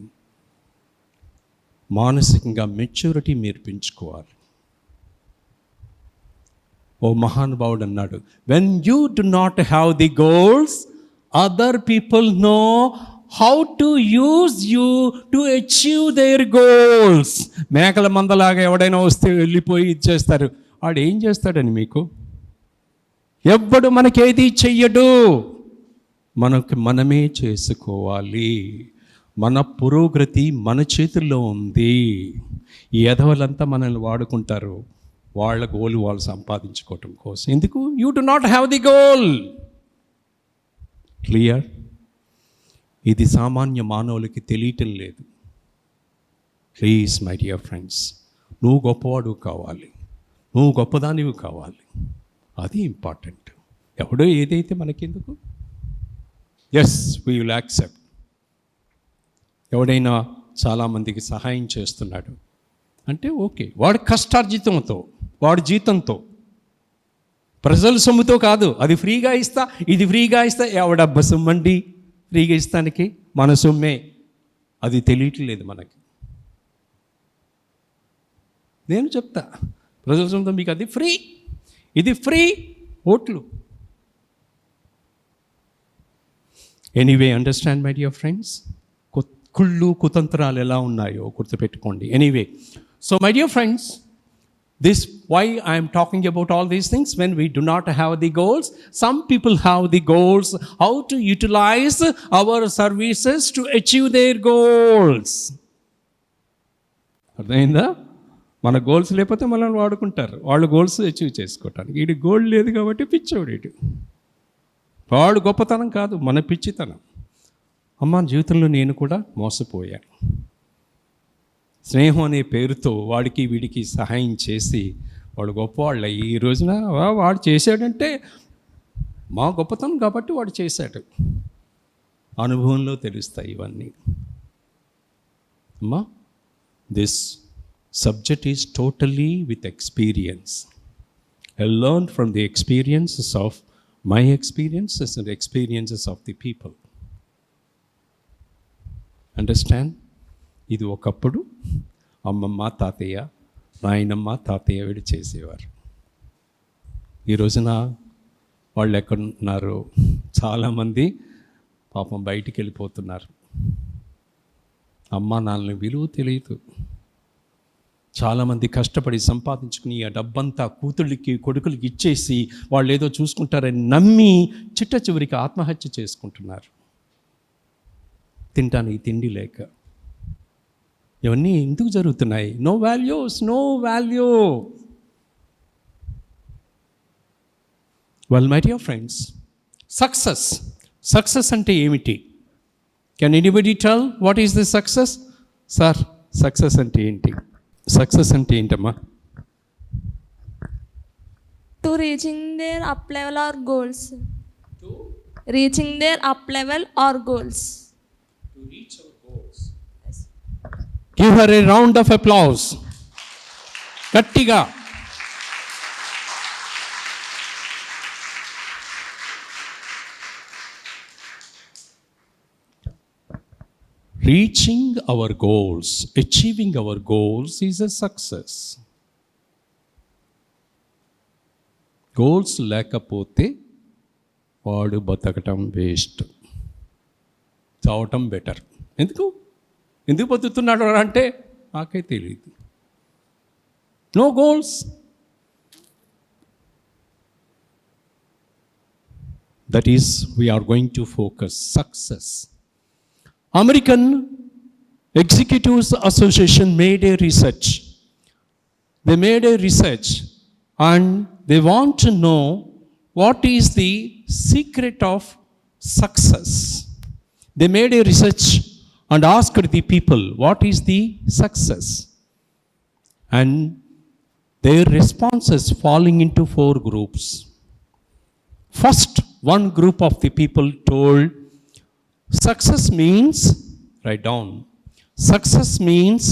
మానసికంగా మెచ్యూరిటీ మీరు పెంచుకోవాలి. ఓ మహానుభావుడు అన్నాడు, when you do not have the goals, other people know how to use you to achieve there goals. మేకల మందలాగా ఎవడైనా వస్తే వెళ్ళిపోయి ఇచ్చేస్తారు. వాడు ఏం చేస్తాడని మీకు? ఎవ్వడు మనకేది చెయ్యడు. మనమే చేసుకోవాలి. మన పురోగతి మన చేతుల్లో ఉంది. ఈ ఎదవలంతా మనల్ని వాడుకుంటారు, వాళ్ళ గోల్ వాళ్ళు సంపాదించుకోవటం కోసం. ఎందుకు? You do not have the goal. Clear? ఇది సామాన్య మానవులకి తెలియటం లేదు. ప్లీజ్ మై డియర్ ఫ్రెండ్స్, నువ్వు గొప్పవాడు కావాలి, నువ్వు గొప్పదానివి కావాలి. అది ఇంపార్టెంట్. ఎవడో ఏదైతే మనకెందుకు? Yes, we will accept. ఎవడైనా చాలామందికి సహాయం చేస్తున్నాడు అంటే ఓకే, వాడి కష్టార్జితంతో, వాడి జీతంతో, ప్రజల సొమ్ముతో కాదు. అది ఫ్రీగా ఇస్తా, ఇది ఫ్రీగా ఇస్తా. ఎవడబ్బ సొమ్మండి ఫ్రీగా ఇస్తానికి? మన సొమ్మే. అది తెలియట్లేదు మనకి. నేను చెప్తా, ప్రజల సొమ్ముతో మీకు అది ఫ్రీ. ఇది ఫ్రీ ఓట్లు. Anyway, understand my dear friends, కుళ్ళు కుతంత్రాలు ఎలా ఉన్నాయో గుర్తుపెట్టుకోండి. Anyway, so my dear friends, this why I am talking about all these things. When we do not have the goals, some people have the goals, how to utilize our services to achieve their goals. అర్థమైందా? మన goals లేకపోతే మనల్ని వాడుకుంటారు, వాళ్ళు goals achieve చేసుకోవటానికి. వీడి goal లేదు కాబట్టి పిచ్చోడు వీడు. వాడు గొప్పతనం కాదు, మన పిచ్చితనం. అమ్మ, జీవితంలో నేను కూడా మోసపోయాను. స్నేహం అనే పేరుతో వాడికి వీడికి సహాయం చేసి వాడు గొప్పవాళ్ళ. ఈ రోజున వాడు చేశాడంటే మా గొప్పతనం కాబట్టి వాడు చేశాడు. అనుభవంలో తెలుస్తాయి ఇవన్నీ. అమ్మా, this subject is totally with experience. I learn from the experiences of my experiences and experiences of the people. Understand? ఇది ఒకప్పుడు అమ్మమ్మ, తాతయ్య, నాయనమ్మ, తాతయ్య వీడు చేసేవారు. ఈ రోజున వాళ్ళు ఎక్కడున్నారు? చాలామంది పాపం బయటికి వెళ్ళిపోతున్నారు. అమ్మ నాన్నని విలువ తెలియదు. చాలామంది కష్టపడి సంపాదించుకుని ఆ డబ్బంతా కూతుళ్ళకి కొడుకులకి ఇచ్చేసి వాళ్ళు ఏదో చూసుకుంటారని నమ్మి చిట్ట చివరికి ఆత్మహత్య చేసుకుంటున్నారు, తినటానికి తిండి లేక. ఇవన్నీ ఎందుకు జరుగుతున్నాయి? No values, no value. Well my dear friends, success అంటే ఏమిటి? Can anybody tell what is the success? Sir, success అంటే ఏంటి? సక్సెస్ అంటే ఏంటమ్మా? To reaching their up level or goals. Reaching their up level or goals. To reach our goals. Give her a round of applause. గట్టిగా. Reaching our goals, achieving our goals is a success. Goals లేకపోతే వాడు బతకటం waste, చావటం better. ఎందుకు బతుకుతున్నాడు అంటే నాకే తెలియదు. No goals. That is we are going to focus success. American Executives Association made a research. They made a research and they want to know what is the secret of success. They made a research and asked the people, what is the success? And their responses falling into 4 groups. First, one group of the people told, success means, write down, success means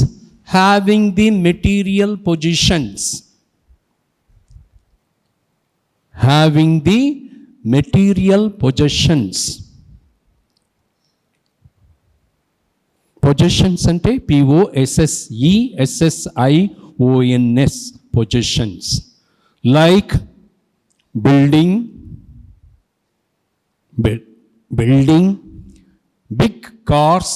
having the material positions. Having the material possessions. Possessions ante POSSESSIONS, possessions. Like building, big cars,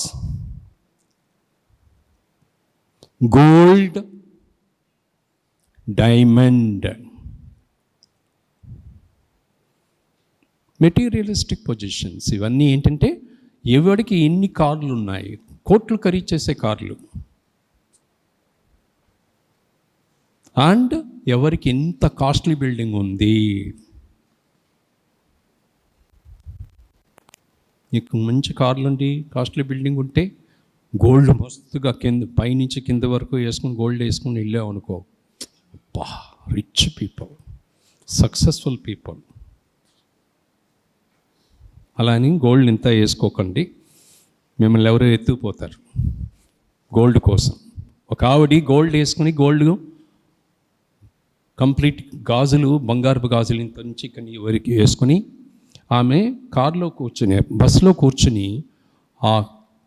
gold, diamond. Materialistic positions. ఇవన్నీ ఏంటంటే ఎవరికి ఎన్ని కార్లు ఉన్నాయి, కోట్లు ఖరీదు చేసే కార్లు, అండ్ ఎవరికి ఎంత కాస్ట్లీ బిల్డింగ్ ఉంది. నీకు మంచి కార్లు ఉండి కాస్ట్లీ బిల్డింగ్ ఉంటే గోల్డ్ మస్తుగా పైనుంచి కింద వరకు వేసుకుని గోల్డ్ వేసుకుని వెళ్ళావు అనుకో, అబ్బా, రిచ్ పీపుల్, సక్సెస్ఫుల్ పీపుల్. అలా అని గోల్డ్ ఇంత వేసుకోకండి, మిమ్మల్ని ఎవరో ఎత్తుకుపోతారు గోల్డ్ కోసం. ఒక ఆవిడ గోల్డ్ వేసుకుని, గోల్డ్ కంప్లీట్ గాజులు, బంగారపు గాజులు ఇంత నుంచి ఇక్కడి వరకు వేసుకుని ఆమె కారులో కూర్చుని, బస్సులో కూర్చుని ఆ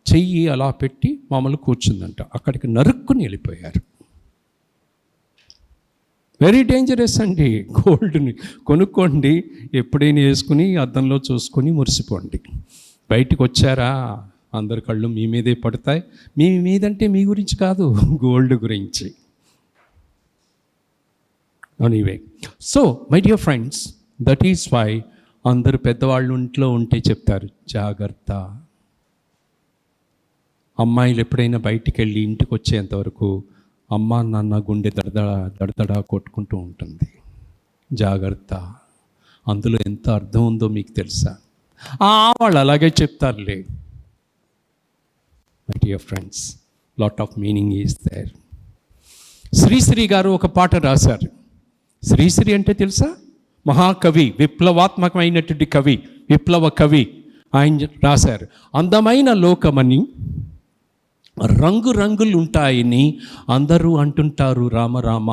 చెయ్యి అలా పెట్టి మామూలు కూర్చుందంట. అక్కడికి నరుక్కుని వెళ్ళిపోయారు. వెరీ డేంజరస్ అండి. గోల్డ్ని కొనుక్కోండి, ఎప్పుడైనా వేసుకుని అద్దంలో చూసుకొని మురిసిపోండి. బయటికి వచ్చారా అందరి కళ్ళు మీ మీదే పడతాయి. మీ మీదంటే మీ గురించి కాదు, గోల్డ్ గురించి. Anyway, so my dear friends, that is why అందరు పెద్దవాళ్ళు ఇంట్లో ఉంటే చెప్తారు జాగ్రత్త. అమ్మాయిలు ఎప్పుడైనా బయటికి వెళ్ళి ఇంటికి వచ్చేంతవరకు అమ్మ నాన్న గుండె దడదడా కొట్టుకుంటూ ఉంటుంది. జాగ్రత్త. అందులో ఎంత అర్థం ఉందో మీకు తెలుసా? వాళ్ళు అలాగే చెప్తారులే. My dear friends, lot of meaning is there. Sri Sri garu ఒక పాట రాశారు. శ్రీశ్రీ అంటే తెలుసా? మహాకవి, విప్లవాత్మకమైనటువంటి కవి, విప్లవ కవి. ఆయన రాశారు, అందమైన లోకమని రంగులు ఉంటాయని అందరూ అంటుంటారు రామ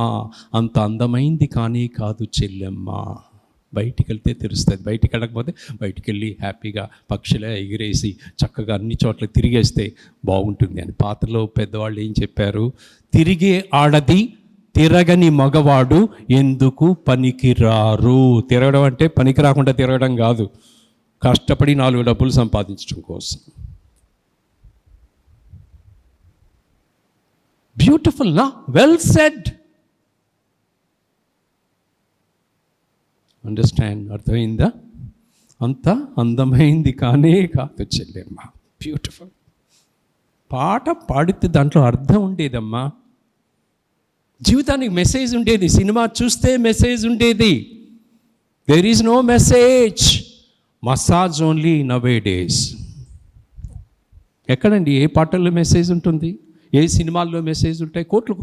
అంత అందమైంది కానీ కాదు చెల్లెమ్మ. బయటికి వెళ్తే తెలుస్తుంది. బయటికి వెళ్ళకపోతే బయటికి వెళ్ళి హ్యాపీగా పక్షులే ఎగిరేసి చక్కగా అన్ని చోట్ల తిరిగేస్తే బాగుంటుంది అని. పాతలో పెద్దవాళ్ళు ఏం చెప్పారు? తిరిగే ఆడది తిరగని మగవాడు ఎందుకు పనికిరారు. తిరగడం అంటే పనికి రాకుండా తిరగడం కాదు, కష్టపడి 4 డబ్బులు సంపాదించడం కోసం. బ్యూటిఫుల్ నా? Well said. అండర్స్టాండ్? అర్థమైందా? అంత అందమైంది కానే కాదు చెల్లెమ్మ. బ్యూటిఫుల్. పాట పాడితే దాంట్లో అర్థం ఉండేదమ్మా. జీవితానికి మెసేజ్ ఉండేది. సినిమా చూస్తే మెసేజ్ ఉండేది. There is no message. Massage only nowadays. ఎక్కడండి ఏ పాటల్లో మెసేజ్ ఉంటుంది? ఏ సినిమాల్లో మెసేజ్ ఉంటాయి? కోట్లు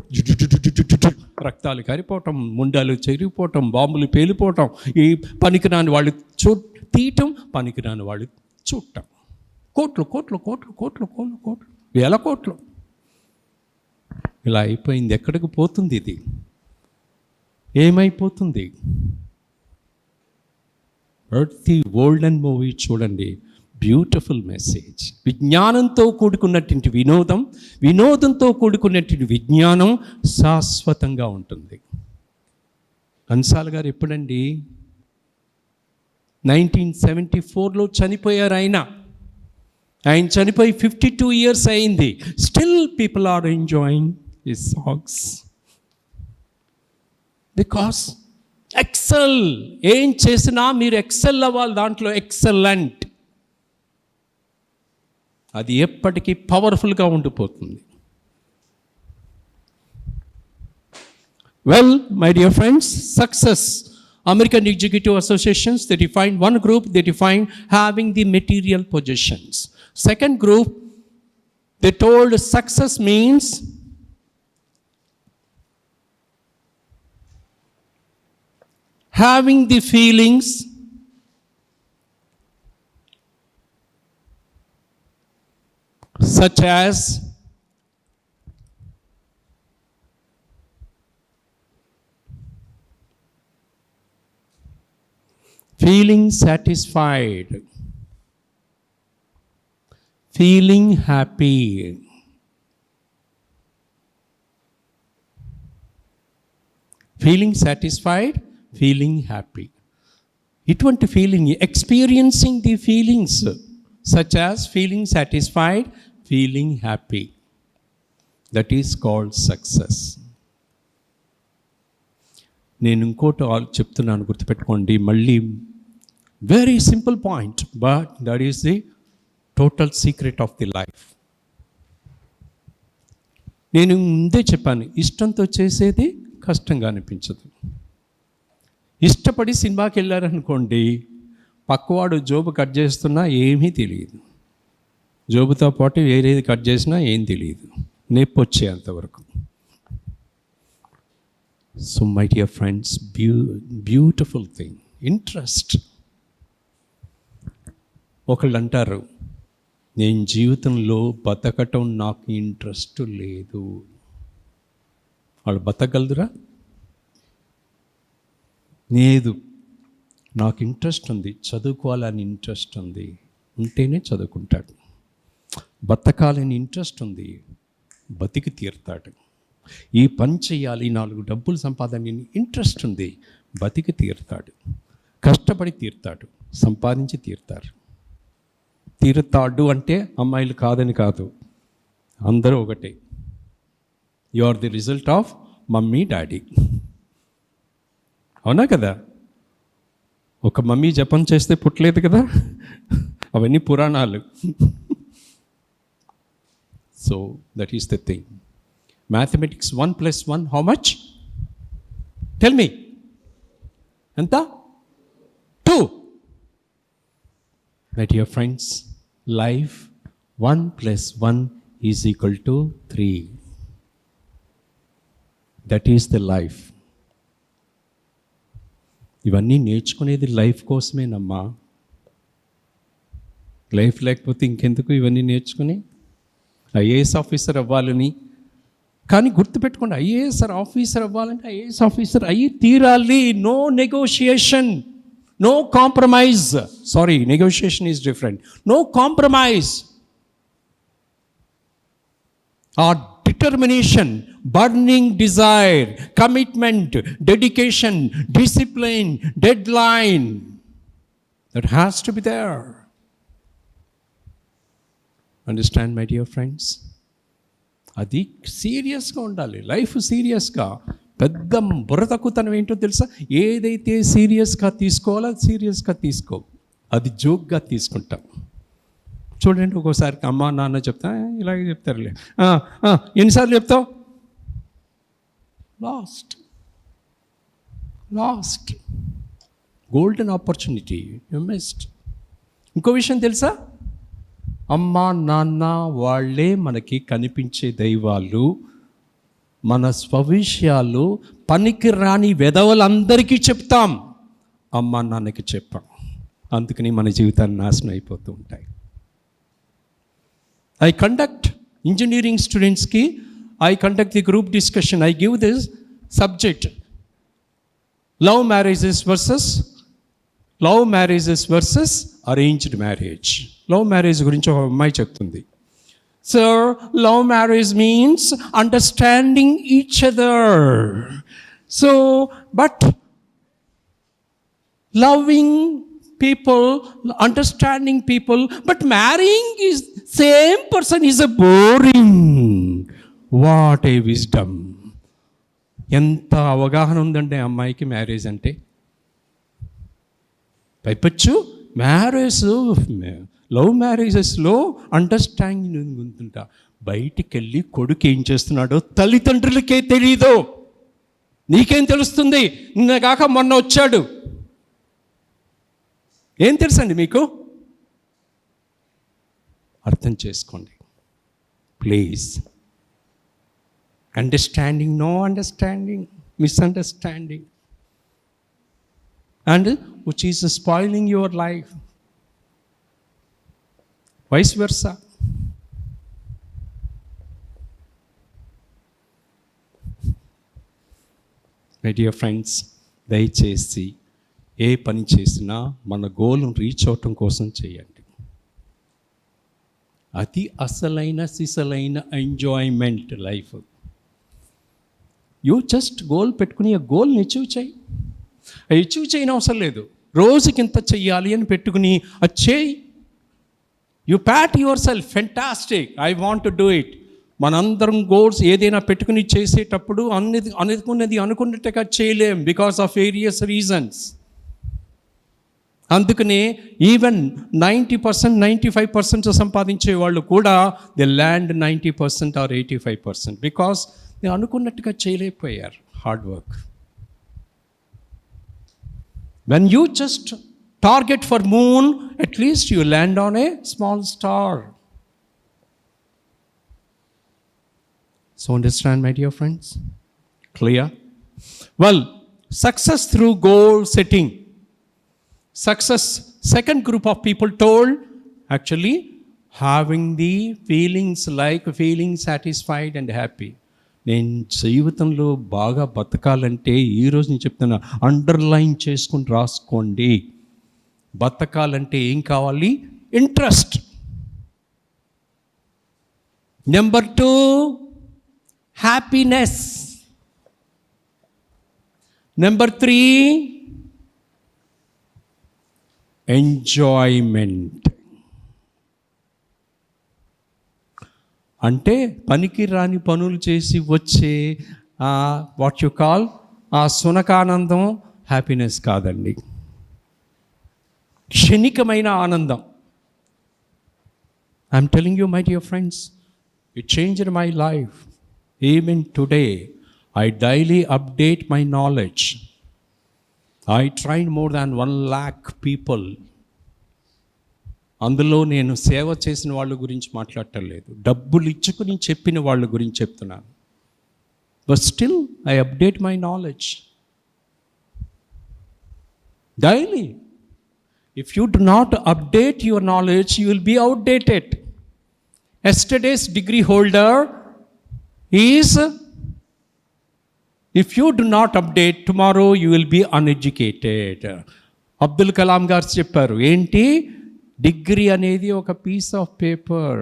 రక్తాలు కారిపోవటం, ముండాలు చెరిగిపోవటం, బాంబులు పేలిపోవటం, ఈ పనికిరాని వాళ్ళు తీయటం, పనికిరాని వాళ్ళు చూడటం. కోట్లు కోట్లు కోట్లు కోట్లు కోట్లు కోట్లు, వేల కోట్లు. ఇలా అయిపోయింది. ఎక్కడికి పోతుంది ఇది? ఏమైపోతుంది? ఎర్త్ గోల్డెన్ మూవీ చూడండి. Beautiful message. విజ్ఞానంతో కూడుకున్నటువంటి వినోదంతో కూడుకున్నటువంటి విజ్ఞానం శాశ్వతంగా ఉంటుంది. కన్సాల్ గారు ఎప్పుడండి? 1974లో చనిపోయారు ఆయన. చనిపోయి 52 years అయింది. Still people are enjoying his songs because excel. ఏం చేసినా మీరు ఎక్సెల్ అవ్వాలి, దాంట్లో ఎక్సలెంట్. అది ఎప్పటికీ పవర్ఫుల్గా ఉండిపోతుంది. Well my dear friends, success. American Executive Associations, they define one group, they define having the material possessions. Second group, they told success means having the feelings such as feeling satisfied, feeling happy, feeling satisfied, feeling happy. ఇటువంటి feeling, experiencing the feelings such as feeling satisfied, feeling happy. That is called success. నేను ఇంకోటి చెప్తున్నాను, గుర్తుపెట్టుకోండి. మళ్ళీ very simple point, but that is the total secret of the life. నేను ముందే చెప్పాను, ఇష్టంతో చేసేది కష్టంగా అనిపించదు. ఇష్టపడి సినిమాకి వెళ్ళారనుకోండి, పక్కవాడు జోబు కట్ చేస్తున్నా ఏమీ తెలియదు, జోబుతో పాటు వేరేది కట్ చేసినా ఏం తెలియదు, నొప్పి వచ్చేంతవరకు. So my dear friends, beautiful thing interest. ఒకళ్ళు అంటారు, నేను జీవితంలో బతకటం నాకు ఇంట్రెస్ట్ లేదు. వాళ్ళు బతకగలదురా? లేదు, నాకు ఇంట్రెస్ట్ ఉంది, చదువుకోవాలని ఇంట్రెస్ట్ ఉంది, ఉంటేనే చదువుకుంటాడు. బతకాలని ఇంట్రెస్ట్ ఉంది, బతికి తీరుతాడు. ఈ పని చేయాలి, 4 డబ్బులు సంపాదన ఇంట్రెస్ట్ ఉంది, బతికి తీరుతాడు, కష్టపడి తీరుతాడు, సంపాదించి తీరుతాడు అంటే అమ్మాయిలు కాదని కాదు, అందరూ ఒకటే. You are the result of mummy daddy. అవునా కదా? ఒక మమ్మీ జపం చేస్తే పుట్టలేదు కదా, అవన్నీ పురాణాలు. So that is the thing. Mathematics 1 + 1 how much? Tell me. ఎంత? 2. My dear friends, life 1 + 1 = 3. That is the life. ఇవన్నీ నేర్చుకునేది లైఫ్ కోసమేనమ్మా. లైఫ్ లేకపోతే ఇంకెందుకు ఇవన్నీ నేర్చుకుని? ఐఏఎస్ ఆఫీసర్ అవ్వాలని, కానీ గుర్తుపెట్టుకోండి, ఐఏఎస్ ఆఫీసర్ అవ్వాలంటే ఐఏఎస్ ఆఫీసర్ అయ్యి తీరాలి. No negotiation, no compromise. Sorry, negotiation is different. No compromise. ఆ determination, burning desire, commitment, dedication, discipline, deadline, that has to be there. Understand, my dear friends? అది సీరియస్గా ఉండాలి. లైఫ్ సీరియస్గా. పెద్ద బుర్రతక్కుతనం ఏంటో తెలుసా? ఏదైతే సీరియస్గా తీసుకోవాలో అది సీరియస్గా తీసుకో, అది జోక్గా తీసుకుంటాం. చూడండి, ఒక్కోసారి అమ్మ నాన్న చెప్తా, ఇలాగే చెప్తారులే, ఎన్నిసార్లు చెప్తావు? Last golden opportunity you missed. ఇంకో విషయం తెలుసా? అమ్మ నాన్న వాళ్ళే మనకి కనిపించే దైవాలు. మన స్వవిషయాలు పనికి రాని వెధవలందరికీ చెప్తాం, అమ్మ నాన్నకి చెప్పాం. అందుకని మన జీవితాలు నాశనం అయిపోతూ ఉంటాయి. I conduct engineering students ki, I conduct the group discussion. I give this subject, love marriages versus arranged marriage. Love marriage gurinchi oka ammayi cheptundi. Sir, love marriage means understanding each other. So, but loving people, understanding people, but marrying is same person is a boring. What a wisdom. ఎంత అవగాహన ఉందండి అమ్మాయికి marriage అంటే. పైపచ్చు marriage, love మ్యారేజెస్లో understanding ఉంటుంట. బయటికి వెళ్ళి కొడుకు ఏం చేస్తున్నాడో తల్లిదండ్రులకే తెలీదు. నీకేం తెలుస్తుంది? నిన్న కాక మొన్న వచ్చాడు, ఏం తెలుసండి మీకు? అర్థం చేసుకోండి please. Understanding, no understanding, misunderstanding, and which is spoiling your life, vice versa. My dear friends, దయచేసి ఏ పని చేసినా మన గోల్ను రీచ్ అవటం కోసం చేయండి. అది అసలైన సిసలైన enjoyment life. You just goal పెట్టుకుని ఆ గోల్ని అచీవ్ చేయి. అచీవ్ చేయని అవసరం లేదు, రోజుకి ఇంత చెయ్యాలి అని పెట్టుకుని అది చేయి. You pat yourself, fantastic, I want to do it. మనందరం గోల్స్ ఏదైనా పెట్టుకుని చేసేటప్పుడు అనుకున్నట్టుగా చేయలేం, బికాస్ ఆఫ్ వేరియస్ రీజన్స్. అందుకనే ఈవెన్ 90%, 95% సంపాదించే వాళ్ళు కూడా they land 90% or 85% because they అనుకున్నట్టుగా చేయలేకపోయారు hard work. When you just target for moon, at least you land on a small star. So understand, my dear friends? Clear? Well, success through goal setting. Success, second group of people told, actually having the feelings like feeling satisfied and happy. నేను జీవితంలో బాగా బతకాలంటే ఈరోజు నేను చెప్తున్నా, underline చేసుకుని రాసుకోండి. బతకాలంటే ఏం కావాలి? Interest. Number 2, happiness. Number 3, enjoyment. అంటే పనికి రాని పనులు చేసి వచ్చే వాట్ యు కాల్ ఆ సునకానందం హ్యాపీనెస్ కాదండి, క్షణికమైన ఆనందం. I'm telling you my dear friends, it changed my life. Even today I daily update my knowledge. I trained more than 1 lakh people. అందులో నేను సేవ చేసిన వాళ్ళ గురించి మాట్లాడటం లేదు, డబ్బులు ఇచ్చుకుని చెప్పిన వాళ్ళ గురించి చెప్తున్నాను. But still I update my knowledge daily. If you do not update your knowledge, you will be outdated. Yesterday's degree holder is, if you do not update, tomorrow you will be uneducated. Abdul Kalam గారు చెప్పారు, ఏంటి degree అనేది ఒక piece of paper.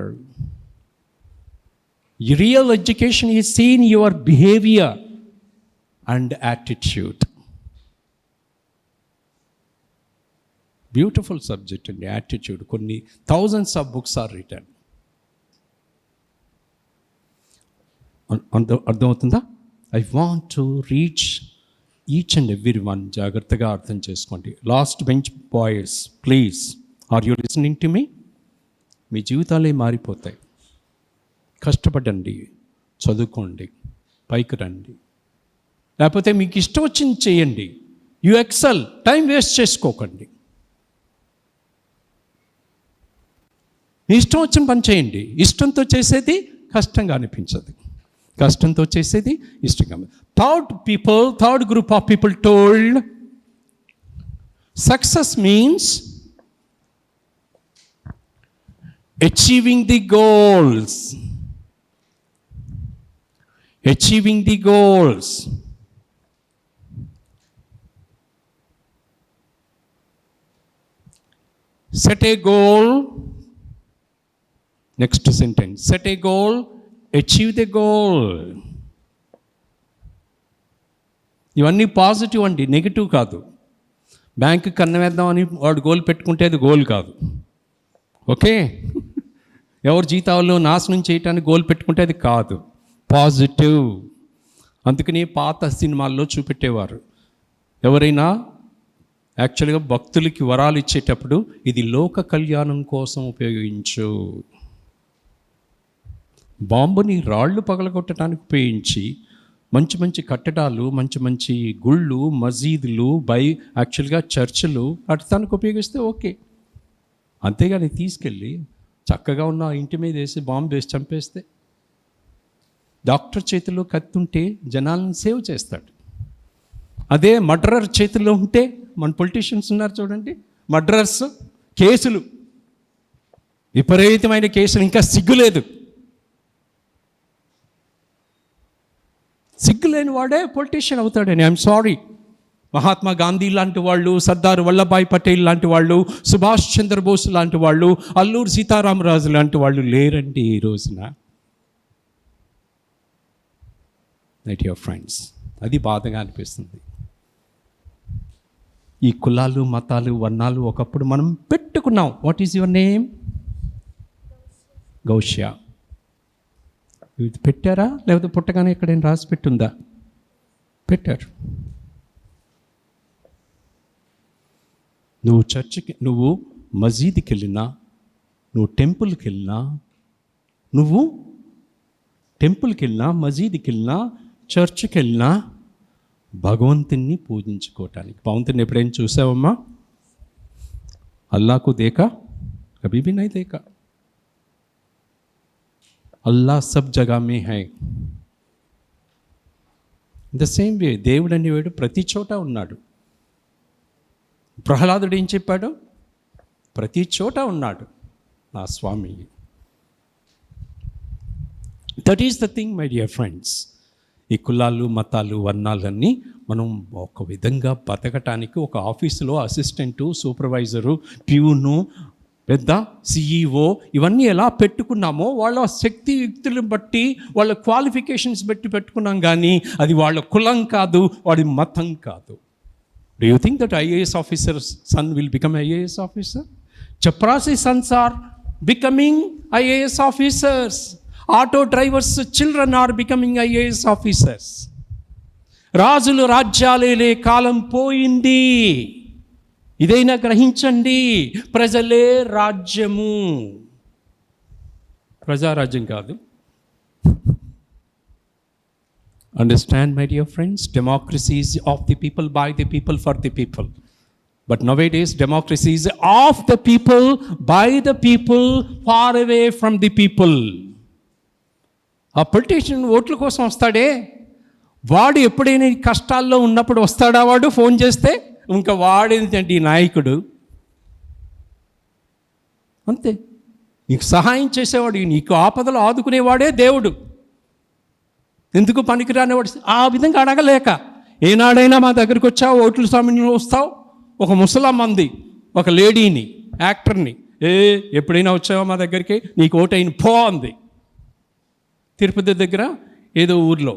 Real education is seen your behaviour and attitude. Beautiful subject అండి attitude. కొన్ని thousands of books are written. అర్థమవుతుందా? I want to reach each and every one. జాగ్రత్తగా అర్థం చేసుకోండి. Last bench boys, please, are you listening to me? మీ జీవితాలే మారిపోతాయి. కష్టపడండి, చదువుకోండి, పైకి రండి. లేకపోతే మీకు ఇష్టం వచ్చింది చేయండి. You XL. టైం వేస్ట్ చేసుకోకండి. మీ ఇష్టం వచ్చిన పని చేయండి. ఇష్టంతో చేసేది కష్టంగా అనిపించదు, కష్టంతో చేసేది ఇష్టంగా. Third group of people told success means achieving the goals. Achieving the goals. Set a goal. Next sentence. Set a goal. Achieve the goal. ఇవన్నీ పాజిటివ్ అండి, నెగిటివ్ కాదు. బ్యాంకు కన్ను వేద్దామని వాడు గోల్ పెట్టుకుంటే అది గోల్ కాదు. ఓకే, ఎవరు జీతాల్లో నాశనం చేయటానికి గోల్ పెట్టుకుంటే అది కాదు, పాజిటివ్. అందుకని పాత సినిమాల్లో చూపెట్టేవారు, ఎవరైనా యాక్చువల్గా భక్తులకి వరాలు ఇచ్చేటప్పుడు ఇది లోక కళ్యాణం కోసం ఉపయోగించు. బాంబుని రాళ్ళు పగలగొట్టడానికి ఉపయోగించి మంచి మంచి కట్టడాలు, మంచి మంచి గుళ్ళు, మసీదులు, యాక్చువల్గా చర్చిలు అటు ఉపయోగిస్తే ఓకే. అంతేగాని తీసుకెళ్ళి చక్కగా ఉన్న ఇంటి మీద వేసి బాంబు వేసి చంపేస్తే, డాక్టర్ చేతిలో కత్తుంటే జనాలను సేవ్ చేస్తాడు. అదే మర్డరర్ చేతిలో ఉంటే, మన పొలిటీషియన్స్ ఉన్నారు చూడండి, మర్డరర్స్, కేసులు, విపరీతమైన కేసులు, ఇంకా సిగ్గులేదు. సిగ్గులేని వాడే పొలిటీషియన్ అవుతాడని. I'm sorry. మహాత్మా గాంధీ లాంటి వాళ్ళు, సర్దార్ వల్లభాయ్ పటేల్ లాంటి వాళ్ళు, సుభాష్ చంద్రబోస్ లాంటి వాళ్ళు, అల్లూరి సీతారామరాజు లాంటి వాళ్ళు లేరండి ఈ రోజున. మై డియర్ ఫ్రెండ్స్, అది బాధగా అనిపిస్తుంది. ఈ కులాలు, మతాలు, వర్ణాలు ఒకప్పుడు మనం పెట్టుకున్నాం. What is your name? Gaushya. ఇది పెట్టారా? లేకపోతే పుట్టగానే ఎక్కడైనా రాసి పెట్టుందా? పెట్టారు. నువ్వు చర్చికి, నువ్వు మసీదుకి వెళ్ళినా, నువ్వు టెంపుల్కి వెళ్ళినా, మసీదుకి వెళ్ళినా, చర్చికి వెళ్ళినా భగవంతుని పూజించుకోవటానికి. భగవంతుని ఎప్పుడైనా చూసావమ్మా? అల్లాకు దేకా? కభీ భీ నహీ దేకా. అల్లా సబ్ జగా మే హై. ద సేమ్ వే దేవుడు అనేవాడు ప్రతి చోట ఉన్నాడు. ప్రహ్లాదుడు ఏం చెప్పాడు? ప్రతి చోట ఉన్నాడు నా స్వామి. That is the thing my dear friends. ఈ కులాలు, మతాలు, వర్ణాలన్నీ మనం ఒక విధంగా బతకటానికి, ఒక ఆఫీసులో అసిస్టెంటు, సూపర్వైజరు, ప్యూను, పెద్ద CEO ఇవన్నీ ఎలా పెట్టుకున్నామో వాళ్ళ శక్తియుక్తులను బట్టి వాళ్ళ క్వాలిఫికేషన్స్ బట్టి పెట్టుకున్నాం, కానీ అది వాళ్ళ కులం కాదు, వాడి మతం కాదు. Do you think that IAS officers son will become IAS officer? చప్రాసి sons are becoming IAS officers. Auto drivers children are becoming IAS officers. రాజులు రాజ్యాలేలే కాలం పోయింది. ఇదైనా గ్రహించండి, ప్రజలే రాజ్యము, ప్రజారాజ్యం కాదు. Understand my dear friends, democracy is of the people, by the people, for the people. But nowadays democracy is of the people, by the people, far away from the people. ఆ పొలిటీషియన్ ఓట్ల కోసం వస్తాడే, వాడు ఎప్పుడైనా కష్టాల్లో ఉన్నప్పుడు వస్తాడా? వాడు phone చేస్తే ఇంకా వాడేంటంటే ఈ నాయకుడు అంతే. నీకు సహాయం చేసేవాడు, నీకు ఆపదలు ఆదుకునేవాడే దేవుడు. ఎందుకు పనికిరానివాడు? ఆ విధంగా అడగలేక ఏనాడైనా మా దగ్గరికి వచ్చావు, ఓట్ల సమయంలో వస్తావు, ఒక ముసలమ్మంది ఒక లేడీని, యాక్టర్ని, ఎప్పుడైనా వచ్చావా మా దగ్గరికి, నీకు ఓటైన పో అంది. తిరుపతి దగ్గర ఏదో ఊర్లో,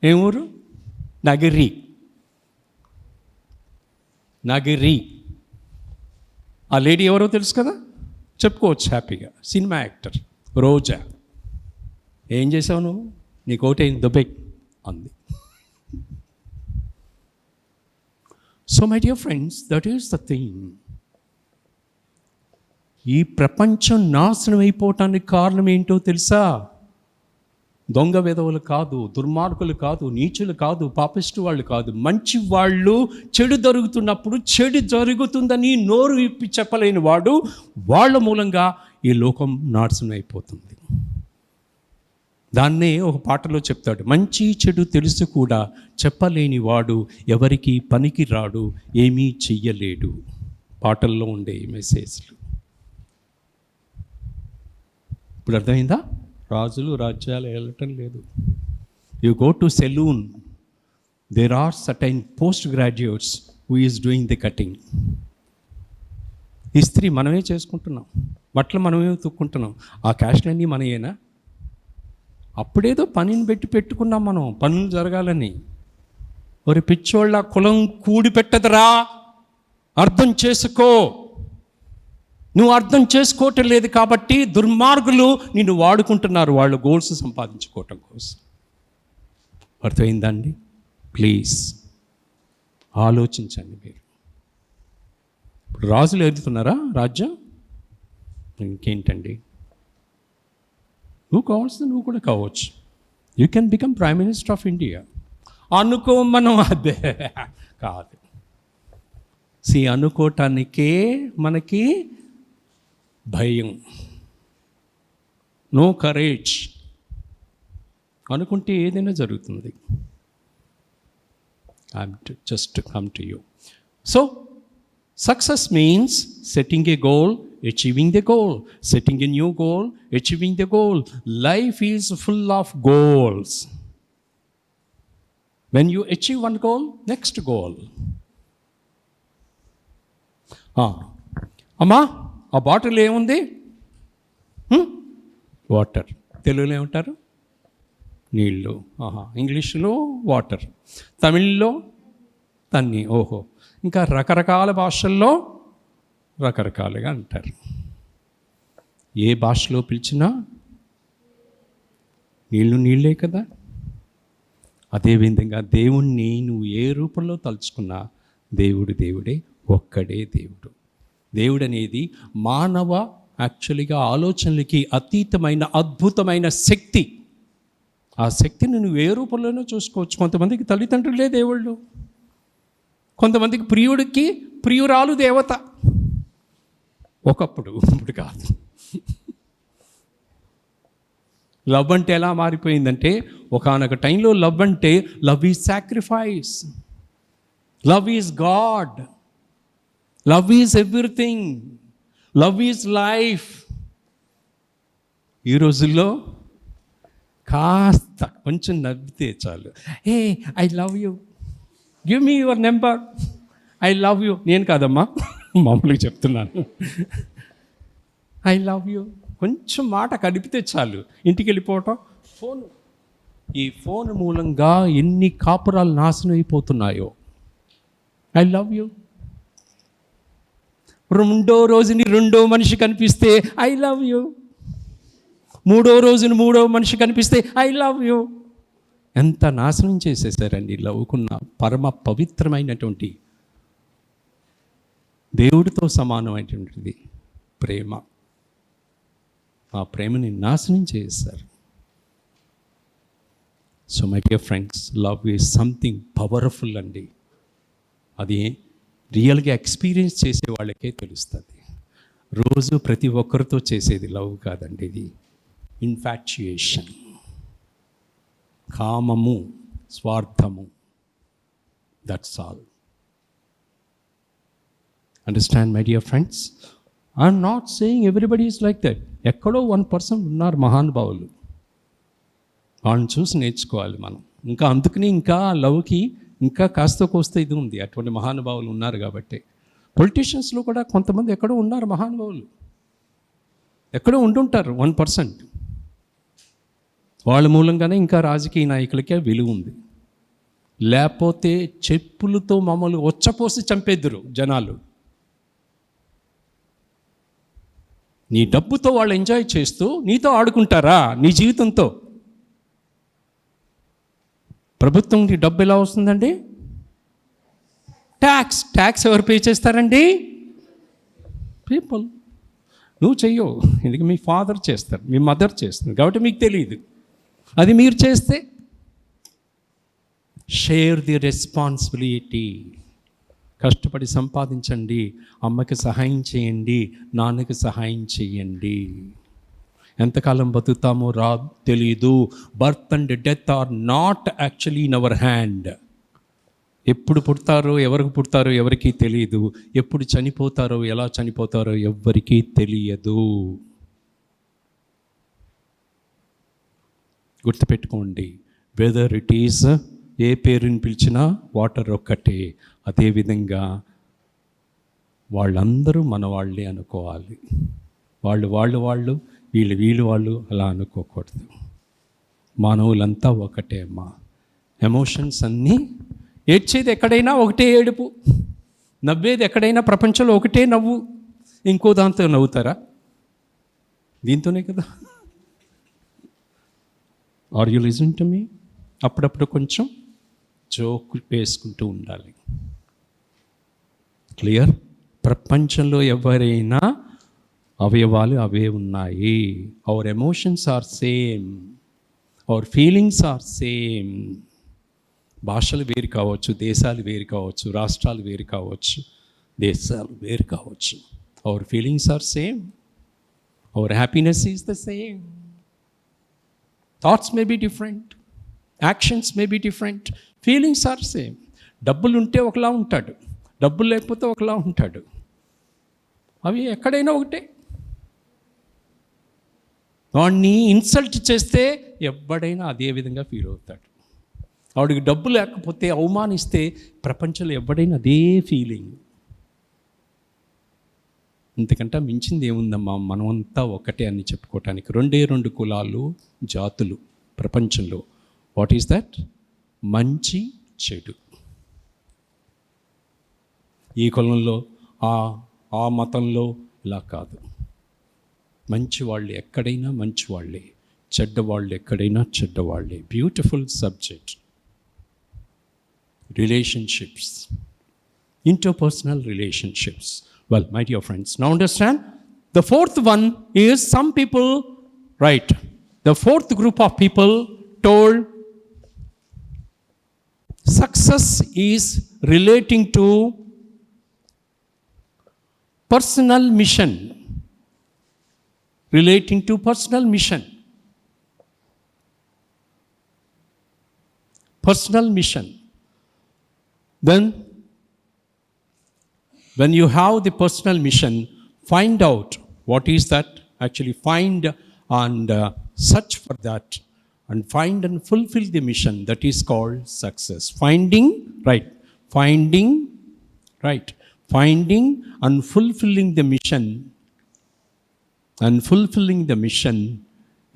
ఏ ఊరు? నగిరి. ఆ లేడీ ఎవరో తెలుసు కదా, చెప్పుకోవచ్చు హ్యాపీగా. సినిమా యాక్టర్ రోజా. ఏం చేసావు నువ్వు? నీకు ఓటైంది దుబ్బై అంది. So my dear friends, that is the thing. ఈ ప్రపంచం నాశనం అయిపోవటానికి కారణం ఏంటో తెలుసా? దొంగ వెధవులు కాదు, దుర్మార్గులు కాదు, నీచులు కాదు, పాపిస్టు వాళ్ళు కాదు. మంచి వాళ్ళు చెడు జరుగుతున్నప్పుడు చెడు జరుగుతుందని నోరు విప్పి చెప్పలేని వాడు, వాళ్ళ మూలంగా ఈ లోకం నాశనం అయిపోతుంది. దాన్నే ఒక పాటలో చెప్తాడు, మంచి చెడు తెలుసు కూడా చెప్పలేని వాడు ఎవరికి పనికి రాడు, ఏమీ చెయ్యలేడు. పాటల్లో ఉండే మెసేజ్లు ఇప్పుడు అర్థమైందా? రాజులు రాజ్యాలు వెళ్ళటం లేదు. You go to salon, there are certain post graduates who is doing the cutting. ఇస్త్రీ మనమే చేసుకుంటున్నాం, బట్టలు మనమే ఉతుక్కుంటున్నాం. ఆ క్యాష్లన్నీ మనయేనా? అప్పుడేదో పనిని పెట్టుకున్నాం మనం, పనులు జరగాలని. ఒరి పిచ్చోళ్ళ కులం కూడి పెట్టదురా, అర్థం చేసుకో. నువ్వు అర్థం చేసుకోవటం లేదు కాబట్టి దుర్మార్గులు నిన్ను వాడుకుంటున్నారు, వాళ్ళు గోల్స్ సంపాదించుకోవటం కోసం. అర్థమైందండి? ప్లీజ్ ఆలోచించండి మీరు. ఇప్పుడు రాజులు ఎదుగుతున్నారా రాజ్యం? ఇంకేంటండి, నువ్వు కావాల్సింది నువ్వు కూడా కావచ్చు. You can become prime minister of India అనుకో. మనం అదే కాదు. అనుకోవటానికే మనకి భయం, నో కరేజ్. అనుకుంటే ఏదైనా జరుగుతుంది. just to come to you. So, success means setting a goal, achieving the goal, setting a new goal, achieving the goal. Life is full of goals. When you achieve one goal, next goal. అమ్మా, ఆ bottle ఏముంది? Water. తెలుగులో ఏమంటారు? నీళ్ళు. ఇంగ్లీష్లో water, తమిళ్లో తన్ని. ఓహో, ఇంకా రకరకాల భాషల్లో రకరకాలుగా అంటారు. ఏ భాషలో పిలిచినా నీళ్ళే కదా. అదేవిధంగా దేవుణ్ణి నువ్వు ఏ రూపంలో తలుచుకున్నా దేవుడే, ఒక్కడే దేవుడు. దేవుడు అనేది మానవ యాక్చువల్గా ఆలోచనలకి అతీతమైన అద్భుతమైన శక్తి. ఆ శక్తిని నువ్వు ఏ రూపంలోనూ చూసుకోవచ్చు. కొంతమందికి తల్లిదండ్రులే దేవుళ్ళు, కొంతమందికి ప్రియుడికి ప్రియురాలు దేవత. ఒకప్పుడు, ఇప్పుడు కాదు. లవ్ అంటే ఎలా మారిపోయిందంటే, ఒకానొక టైంలో లవ్ అంటే love is sacrifice, love is God, love is everything, love is life. ఈ రోజుల్లో కాస్త కొంచెం నవ్వితే చాలు, hey I love you, give me your number, I love you. నేను కాదమ్మా, మామూలుగా చెప్తున్నాను. ఐ లవ్ యూ కొంచెం మాట కదిపితే చాలు ఇంటికి వెళ్ళిపోవటం. ఈ ఫోన్ మూలంగా ఎన్ని కాపురాలు నాశనం అయిపోతున్నాయో. I love you. రెండో రోజుని రెండో మనిషి కనిపిస్తే ఐ లవ్ యూ. మూడో రోజుని మూడో మనిషి కనిపిస్తే ఐ లవ్ యూ. ఎంత నాశనం చేసేసారండి లవ్కున్న పరమ పవిత్రమైనటువంటి దేవుడితో సమానమైనటువంటిది ప్రేమ. ఆ ప్రేమని నాశనం చేశారు. So my dear friends, love is something powerful అండి. అది రియల్గా ఎక్స్పీరియన్స్ చేసే వాళ్ళకే తెలుస్తుంది. రోజు ప్రతి ఒక్కరితో చేసేది లవ్ కాదండి. ఇది ఇన్ఫాక్చుయేషన్, కామము, స్వార్థము. That's all. Understand my dear friends? I'm not saying everybody is like that. ఎక్కడో 1% ఉన్నారు మహానుభావులు, వాళ్ళని చూసి నేర్చుకోవాలి మనం. ఇంకా అందుకని ఇంకా లవ్కి ఇంకా కాస్త కోస్తే ఇది ఉంది. అటువంటి మహానుభావులు ఉన్నారు కాబట్టి. పొలిటీషియన్స్లో కూడా కొంతమంది ఎక్కడో ఉన్నారు మహానుభావులు, ఎక్కడో ఉండుంటారు 1%. వాళ్ళ మూలంగానే ఇంకా రాజకీయ నాయకులకే విలువ ఉంది. లేకపోతే చెప్పులతో మమ్మల్ని వచ్చపోసి చంపేద్దురు జనాలు. నీ డబ్బుతో వాళ్ళు ఎంజాయ్ చేస్తూ నీతో ఆడుకుంటారా నీ జీవితంతో? ప్రభుత్వం నీ డబ్బు ఎలా వస్తుందండి? ట్యాక్స్ ఎవరు పే చేస్తారండి? పీపుల్. నువ్వు చెయ్యవు, ఎందుకు మీ ఫాదర్ చేస్తారు, మీ మదర్ చేస్తారు కాబట్టి మీకు తెలియదు. అది మీరు చేస్తే షేర్ ది రెస్పాన్సిబిలిటీ. కష్టపడి సంపాదించండి, అమ్మకి సహాయం చేయండి, నాన్నకి సహాయం చేయండి. ఎంతకాలం బతుకుతామో తెలీదు. Birth and death are not actually in our hand. ఎప్పుడు పుడతారో ఎవరికి పుడతారో ఎవరికీ తెలియదు. ఎప్పుడు చనిపోతారో ఎలా చనిపోతారో ఎవ్వరికీ తెలియదు. గుర్తుపెట్టుకోండి, వెదర్ ఇట్ ఈస్ ఏ పేరుని పిలిచినా వాటర్ ఒక్కటే. అదేవిధంగా వాళ్ళందరూ మన వాళ్ళే అనుకోవాలి. వాళ్ళు వీళ్ళు అలా అనుకోకూడదు. మానవులంతా ఒకటే అమ్మా. ఎమోషన్స్ అన్నీ, ఏడ్చేది ఎక్కడైనా ఒకటే ఏడుపు, నవ్వేది ఎక్కడైనా ప్రపంచంలో ఒకటే నవ్వు. ఇంకో దాంతో నవ్వుతారా? దీంతోనే కదా. Are you listening to me? అప్పుడప్పుడు కొంచెం జోక్ వేసుకుంటూ ఉండాలి. క్లియర్? ప్రపంచంలో ఎవరైనా అవయవాలు అవే ఉన్నాయి. Our emotions are same, our feelings are same. భాషలు వేరు కావచ్చు, దేశాలు వేరు కావచ్చు, రాష్ట్రాలు వేరు కావచ్చు, దేశాలు వేరు కావచ్చు. Our feelings are same, our happiness is the same. Thoughts may be different, actions may be different, feelings are same. డబ్బులు ఉంటే ఒకలా ఉంటాడు, డబ్బులు లేకపోతే ఒకలా ఉంటాడు. అవి ఎక్కడైనా ఒకటే. వాడిని ఇన్సల్ట్ చేస్తే ఎవడైనా అదే విధంగా ఫీల్ అవుతాడు. వాడికి డబ్బు లేకపోతే అవమానిస్తే ప్రపంచంలో ఎవడైనా అదే ఫీలింగ్. ఇంతకంటే మించింది ఏముందమ్మా? మనమంతా ఒకటే అని చెప్పుకోవటానికి. 2 కులాలు, జాతులు ప్రపంచంలో. What is that? మంచి చెడు. ఈ కులంలో ఆ మతంలో ఇలా కాదు. మంచివాళ్ళు ఎక్కడైనా మంచివాళ్ళే, చెడ్డవాళ్ళు ఎక్కడైనా చెడ్డవాళ్ళే. Beautiful subject. Relationships, interpersonal relationships. Well, my dear friends, now understand, the fourth one is some people, right, the fourth group of people told success is relating to personal mission. Relating to personal mission. Personal mission. Then, when you have the personal mission, find out what is that. Actually, find and search for that, and find and fulfill the mission. That is called success. Finding and fulfilling the mission and fulfilling the mission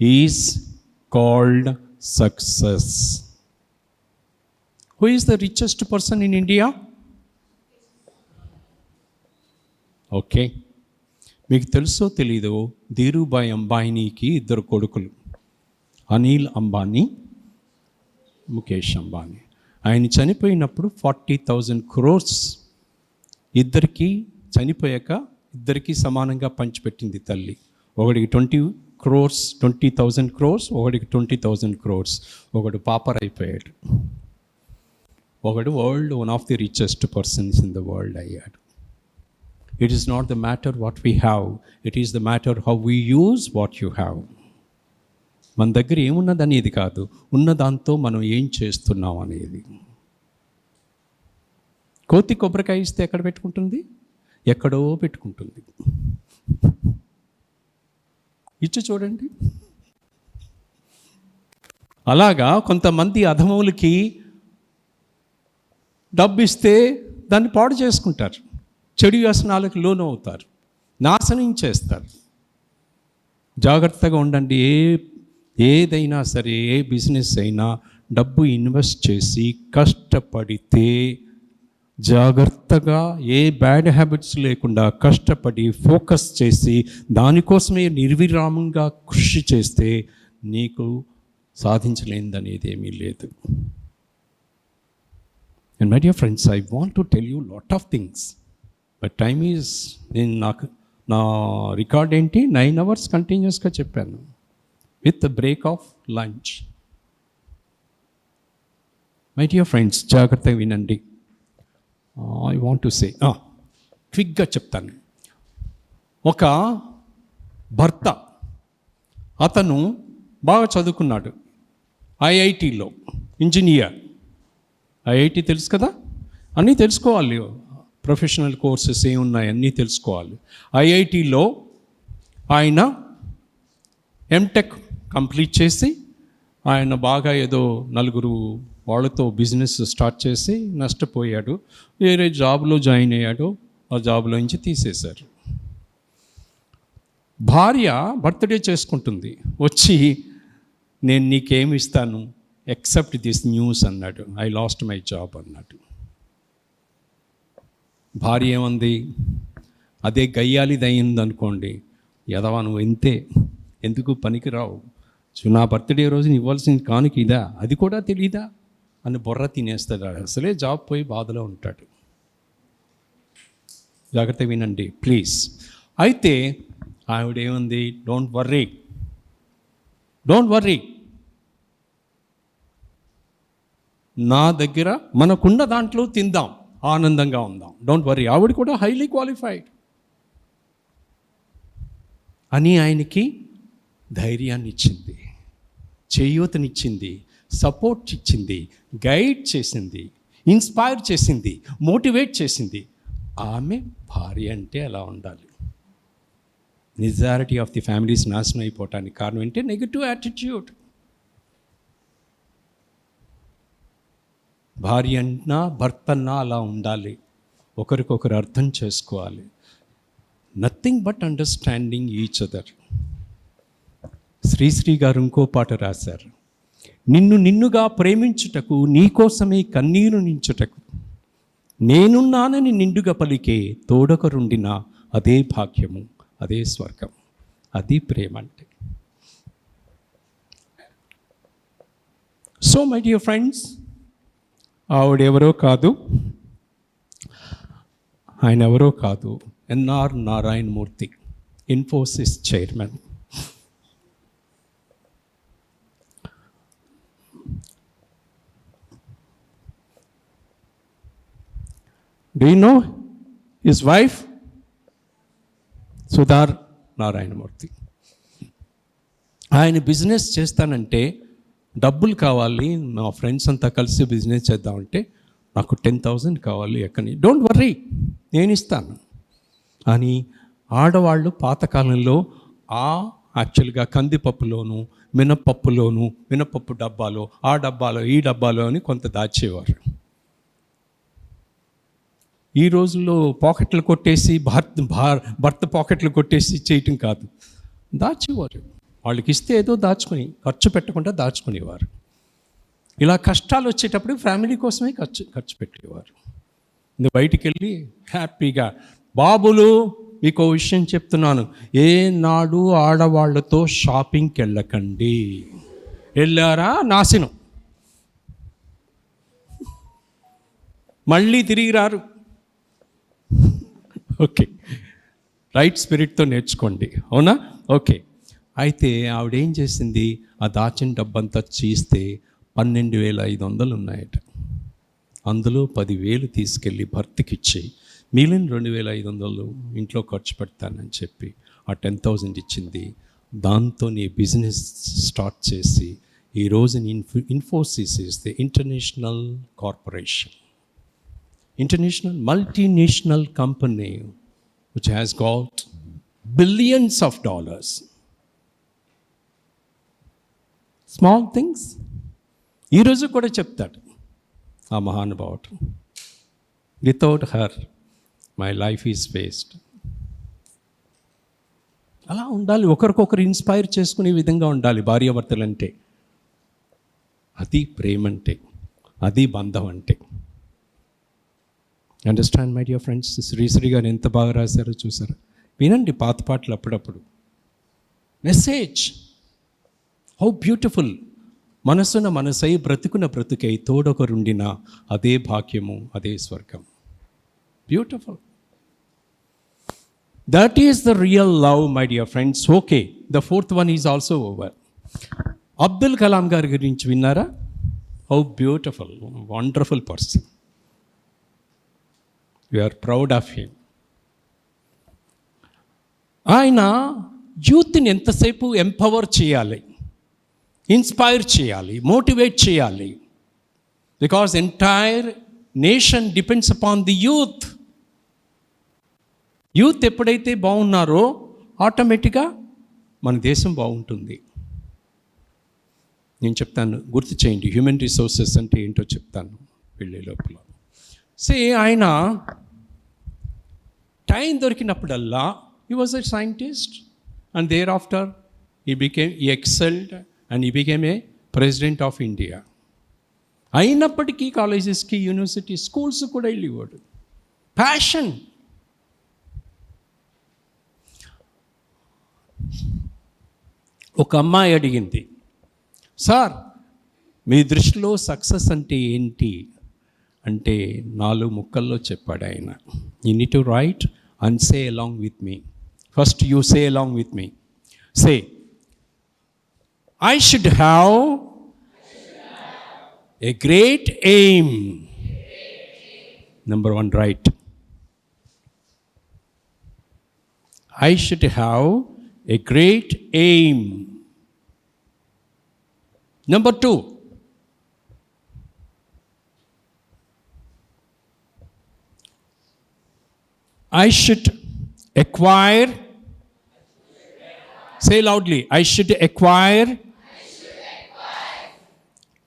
is called success. Who is the richest person in India? Okay, మీకు తెలుసో తెలీదో ధీరుభాయ్ అంబానీకి 2 కొడుకులు, అనిల్ అంబానీ, ముఖేష్ అంబానీ. ఆయన చనిపోయినప్పుడు 40,000 crores ఇద్దరికి చనిపోయాక ఇద్దరికి సమానంగా పంచిపెట్టింది తల్లి. ఒకడికి 20,000 crores, ఒకడికి 20,000 crores. ఒకడు పాపర్ అయిపోయాడు, ఒకడు one of the richest persons in the world అయ్యాడు. It is not the matter what we have, it is the matter how we use what you have. మన దగ్గర ఏమున్నదనేది కాదు, ఉన్న దాంతో మనం ఏం చేస్తున్నాం అనేది. కోతి కొబ్బరికాయ ఇస్తే ఎక్కడ పెట్టుకుంటుంది? ఎక్కడో పెట్టుకుంటుంది. ఇచ్చి చూడండి. అలాగా కొంతమంది అధములకి డబ్బు ఇస్తే దాన్ని పాడు చేసుకుంటారు, చెడు వ్యసనాలకు లోను అవుతారు, నాశనం చేస్తారు. జాగ్రత్తగా ఉండండి. ఏదైనా సరే, ఏ బిజినెస్ అయినా డబ్బు ఇన్వెస్ట్ చేసి కష్టపడితే, జాగ్రత్తగా ఏ బ్యాడ్ హ్యాబిట్స్ లేకుండా కష్టపడి ఫోకస్ చేసి దానికోసమే నిర్విరామంగా కృషి చేస్తే నీకు సాధించలేనిదనేది ఏమీ లేదు. And my dear friends, I want to tell you lot of things, but time is, నేను నా రికార్డ్ ఏంటి 9 hours కంటిన్యూస్గా చెప్పాను with break of lunch. My dear friends, జాగ్రత్తగా వినండి. ఐ వాంట్ టు సే, క్విక్గా చెప్తాను. ఒక భర్త, అతను బాగా చదువుకున్నాడు, ఐఐటిలో ఇంజనీర్. ఐఐటి తెలుసు కదా, అన్నీ తెలుసుకోవాలి, ప్రొఫెషనల్ కోర్సెస్ ఏమున్నాయి అన్నీ తెలుసుకోవాలి. ఐఐటిలో ఆయన ఎంటెక్ కంప్లీట్ చేసి ఆయన బాగా ఏదో 4 వాళ్ళతో బిజినెస్ స్టార్ట్ చేసి నష్టపోయాడు. వేరే జాబ్లో జాయిన్ అయ్యాడు, ఆ జాబ్లో నుంచి తీసేశారు. భార్య బర్త్డే చేసుకుంటుంది, వచ్చి నేను నీకేమి ఇస్తాను ఎక్సెప్ట్ దిస్ న్యూస్ అన్నాడు. ఐ లాస్ట్ మై జాబ్ అన్నాడు. భార్య ఏమంది? అదే గయ్యాలిదయింది అనుకోండి, ఎదవా నువ్వు ఇంతే, ఎందుకు పనికిరావు, నా బర్త్డే రోజున ఇవ్వాల్సిన కానుక ఇదా, అది కూడా తెలీదా అని బొర్ర తినేస్తాడు. అసలే జాబ్ పోయి బాధలో ఉంటాడు. జాగ్రత్త వినండి ప్లీజ్. అయితే ఆవిడేముంది? డోంట్ వర్రీ, నా దగ్గర మనకున్న దాంట్లో తిందాం, ఆనందంగా ఉందాం, డోంట్ వర్రీ. ఆవిడ కూడా హైలీ క్వాలిఫైడ్ అని ఆయనకి ధైర్యాన్ని ఇచ్చింది, చేయూతనిచ్చింది, సపోర్ట్ ఇచ్చింది, గైడ్ చేసింది, ఇన్స్పైర్ చేసింది, మోటివేట్ చేసింది. ఆమె భార్య అంటే అలా ఉండాలి. మెజారిటీ ఆఫ్ ది ఫ్యామిలీస్ నాశనం అయిపోవటానికి కారణం ఏంటంటే నెగిటివ్ యాటిట్యూడ్. భార్య అన్నా భర్త అన్నా అలా ఉండాలి, ఒకరికొకరు అర్థం చేసుకోవాలి. Nothing but understanding each other. Sri Sri గారు ఇంకో పాట రాశారు, నిన్నుగా ప్రేమించుటకు, నీకోసమే కన్నీరు నించుటకు, నేనున్నానని నిండుగా పలికే తోడొకరుండిన అదే భాగ్యము, అదే స్వర్గం, అది ప్రేమ అంటే. సో మై డియర్ ఫ్రెండ్స్, ఆవిడెవరో కాదు, ఆయన ఎవరో కాదు, N R Narayana Murthy, Infosys chairman. Do you know his wife? సుధార్ నారాయణమూర్తి. ఆయన బిజినెస్ చేస్తానంటే డబ్బులు కావాలి, మా ఫ్రెండ్స్ అంతా కలిసి బిజినెస్ చేద్దామంటే నాకు 10,000 కావాలి, ఎక్కని, డోంట్ వర్రీ నేను ఇస్తాను అని. ఆడవాళ్ళు పాతకాలంలో యాక్చువల్గా కందిపప్పులోను, మినపప్పులోను, మినపప్పు డబ్బాలో, ఆ డబ్బాలో, ఈ డబ్బాలో అని కొంత దాచేవారు. ఈ రోజుల్లో పాకెట్లు కొట్టేసి భర్త పాకెట్లు కొట్టేసి చేయటం కాదు, దాచేవారు. వాళ్ళకి ఇస్తే ఏదో దాచుకొని, ఖర్చు పెట్టకుండా దాచుకునేవారు. ఇలా కష్టాలు వచ్చేటప్పుడు ఫ్యామిలీ కోసమే ఖర్చు పెట్టేవారు. బయటికి వెళ్ళి హ్యాపీగా, బాబులు మీకు విషయం చెప్తున్నాను, ఏనాడు ఆడవాళ్ళతో షాపింగ్కి వెళ్ళకండి. వెళ్ళారా నాశనం, మళ్ళీ తిరిగి రారు. ఓకే, రైట్ స్పిరిట్తో నేర్చుకోండి, అవునా? ఓకే. అయితే ఆవిడేం చేసింది, ఆ దాచిన డబ్బంతా చీస్తే 12,500 ఉన్నాయట. అందులో 10,000 తీసుకెళ్ళి భర్తకిచ్చి మిగిలిన 2,500 ఇంట్లో ఖర్చు పెడతానని చెప్పి ఆ 10,000 ఇచ్చింది. దాంతో నీ బిజినెస్ స్టార్ట్ చేసి ఈరోజు Infosys is the international corporation, international multinational company which has got billions of dollars. Small things ఈరోజు కూడా చెప్తాడు ఆ మహానుభావుడు, without her my life is waste. అలా ఉండాలి, ఒకరికొకరు ఇన్స్పైర్ చేసుకునే విధంగా ఉండాలి భార్యాభర్తలు అంటే. అది ప్రేమ అంటే, అది బంధం అంటే. Understand my dear friends. Sri Sri గారు ఎంత బాగా రాశారో చూసారా? వినండి పాత పాటలు అప్పుడప్పుడు. Message how beautiful. మనసున మనసై బ్రతుకున బ్రతుకై తోడొకరుండిన అదే భాగ్యము, అదే స్వర్గం. Beautiful. That is the real love my dear friends. Okay, the fourth one is also over. Abdul Kalam గారి గురించి విన్నారా? How beautiful, wonderful person. We are proud of him. ఆయన యూత్ని ఎంతసేపు ఎంపవర్ చేయాలి, ఇన్స్పైర్ చేయాలి, మోటివేట్ చేయాలి. Because entire nation depends upon the youth. Youth ఎప్పుడైతే బాగున్నారో ఆటోమేటిక్గా మన దేశం బాగుంటుంది. నేను చెప్తాను, గుర్తు చేయండి. హ్యూమన్ రిసోర్సెస్ అంటే ఏంటో చెప్తాను వెళ్ళే లోపల. ఆయన టైం దొరికినప్పుడల్లా he was a scientist, and thereafter he excelled and he became a president of India. అయినప్పటికీ కాలేజెస్కి, యూనివర్సిటీ, స్కూల్స్ కూడా వెళ్ళేవాడు. ప్యాషన్. ఒక అమ్మాయి అడిగింది, సార్ మీ దృష్టిలో సక్సెస్ అంటే ఏంటి అంటే 4 ముక్కల్లో చెప్పాడు ఆయన. You need to right and say along with me. First you say along with me. Say, I should have a great aim. Number 1, right. I should have a great aim. Number 2, I should acquire, say loudly, I should acquire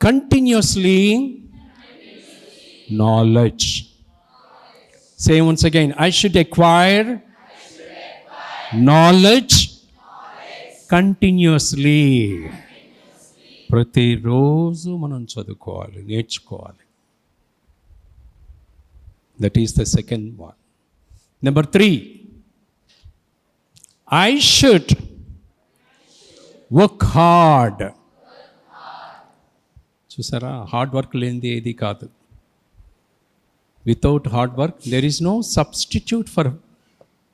continuously knowledge. Say once again, I should acquire knowledge continuously. ప్రతిరోజు మనం చదువుకోవాలి, నేర్చుకోవాలి. That is the second one. Number 3, I should work hard. చూసారా, hard work లేనిది ఏది కాదు. Without hard work there is no substitute for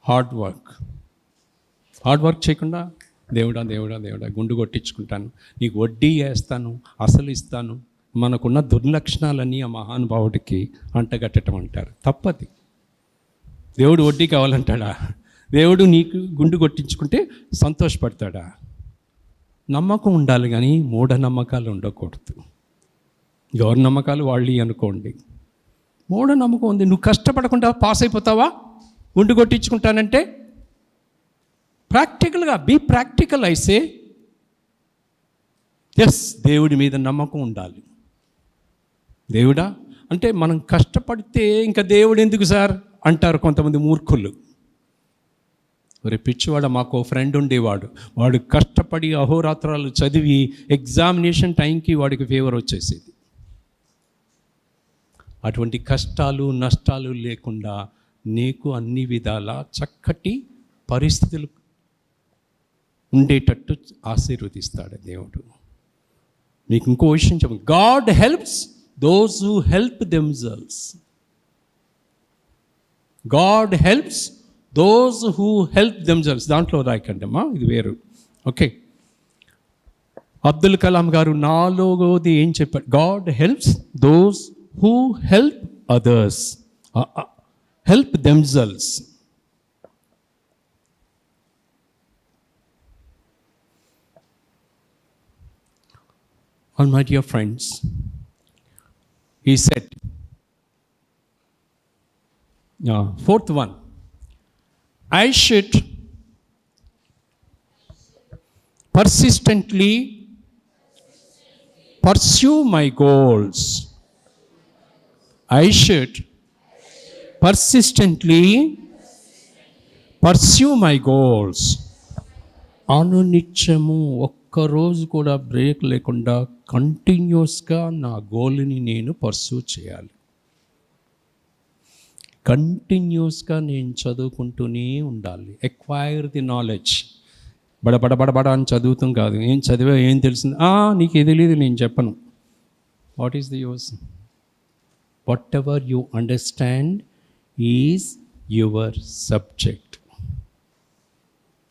hard work. Hard work చేయకుండా దేవుడా దేవుడా దేవుడా గుండు కొట్టించుకుంటాను, నీకు వడ్డీ వేస్తాను, అసలు ఇస్తాను, మనకున్న దుర్లక్షణాలన్నీ ఆ మహానుభావుడికి అంటగట్టడం అంటారు. తప్పది. దేవుడు వడ్డీ కావాలంటాడా? దేవుడు నీకు గుండు కొట్టించుకుంటే సంతోషపడతాడా? నమ్మకం ఉండాలి కానీ మూఢనమ్మకాలు ఉండకూడదు. ఎవరి నమ్మకాలు వాళ్ళు అనుకోండి. మూఢనమ్మకం ఉంది. నువ్వు కష్టపడకుండా పాస్ అయిపోతావా గుండు కొట్టించుకుంటానంటే? ప్రాక్టికల్గా బీ ప్రాక్టికల్ అయితే ఎస్, దేవుడి మీద నమ్మకం ఉండాలి. దేవుడా అంటే మనం కష్టపడితే ఇంకా దేవుడు ఎందుకు సార్ అంటారు కొంతమంది మూర్ఖులు. ఒరే పిచ్చివాడ, మాకు ఓ ఫ్రెండ్ ఉండేవాడు, వాడు కష్టపడి అహోరాత్రాలు చదివి ఎగ్జామినేషన్ టైంకి వాడికి ఫీవర్ వచ్చేసేది. అటువంటి కష్టాలు నష్టాలు లేకుండా నీకు అన్ని విధాల చక్కటి పరిస్థితులు ఉండేటట్టు ఆశీర్వదిస్తాడు దేవుడు. మీకు ఇంకో విషయం చెప్పండి, God helps those who help themselves. God helps those who help themselves. దాంట్లో రాయకండి అమ్మా, ఇది వేరు. ఓకే, అబ్దుల్ కలాం గారు 4వది ఏం చెప్పారు? God helps those who help others, help themselves. All my dear friends, he said, fourth one, I should persistently pursue my goals. I should persistently pursue my goals. అనునిత్యము ఒక్కరోజు కూడా break లేకుండా కంటిన్యూస్గా నా గోల్ని నేను పర్సూ చేయాలి. కంటిన్యూస్గా నేను చదువుకుంటూనే ఉండాలి. Acquire the knowledge. బడబడబడబడ అని చదువుతాం కాదు. ఏం చదివా, ఏం తెలిసింది, నీకు ఇది తెలియదు, నేను చెప్పను. What is the use? What ever you understand is your subject.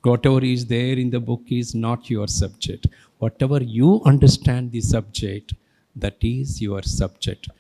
Whatever is there in the book is not your subject. Whatever you understand the subject, that is your subject.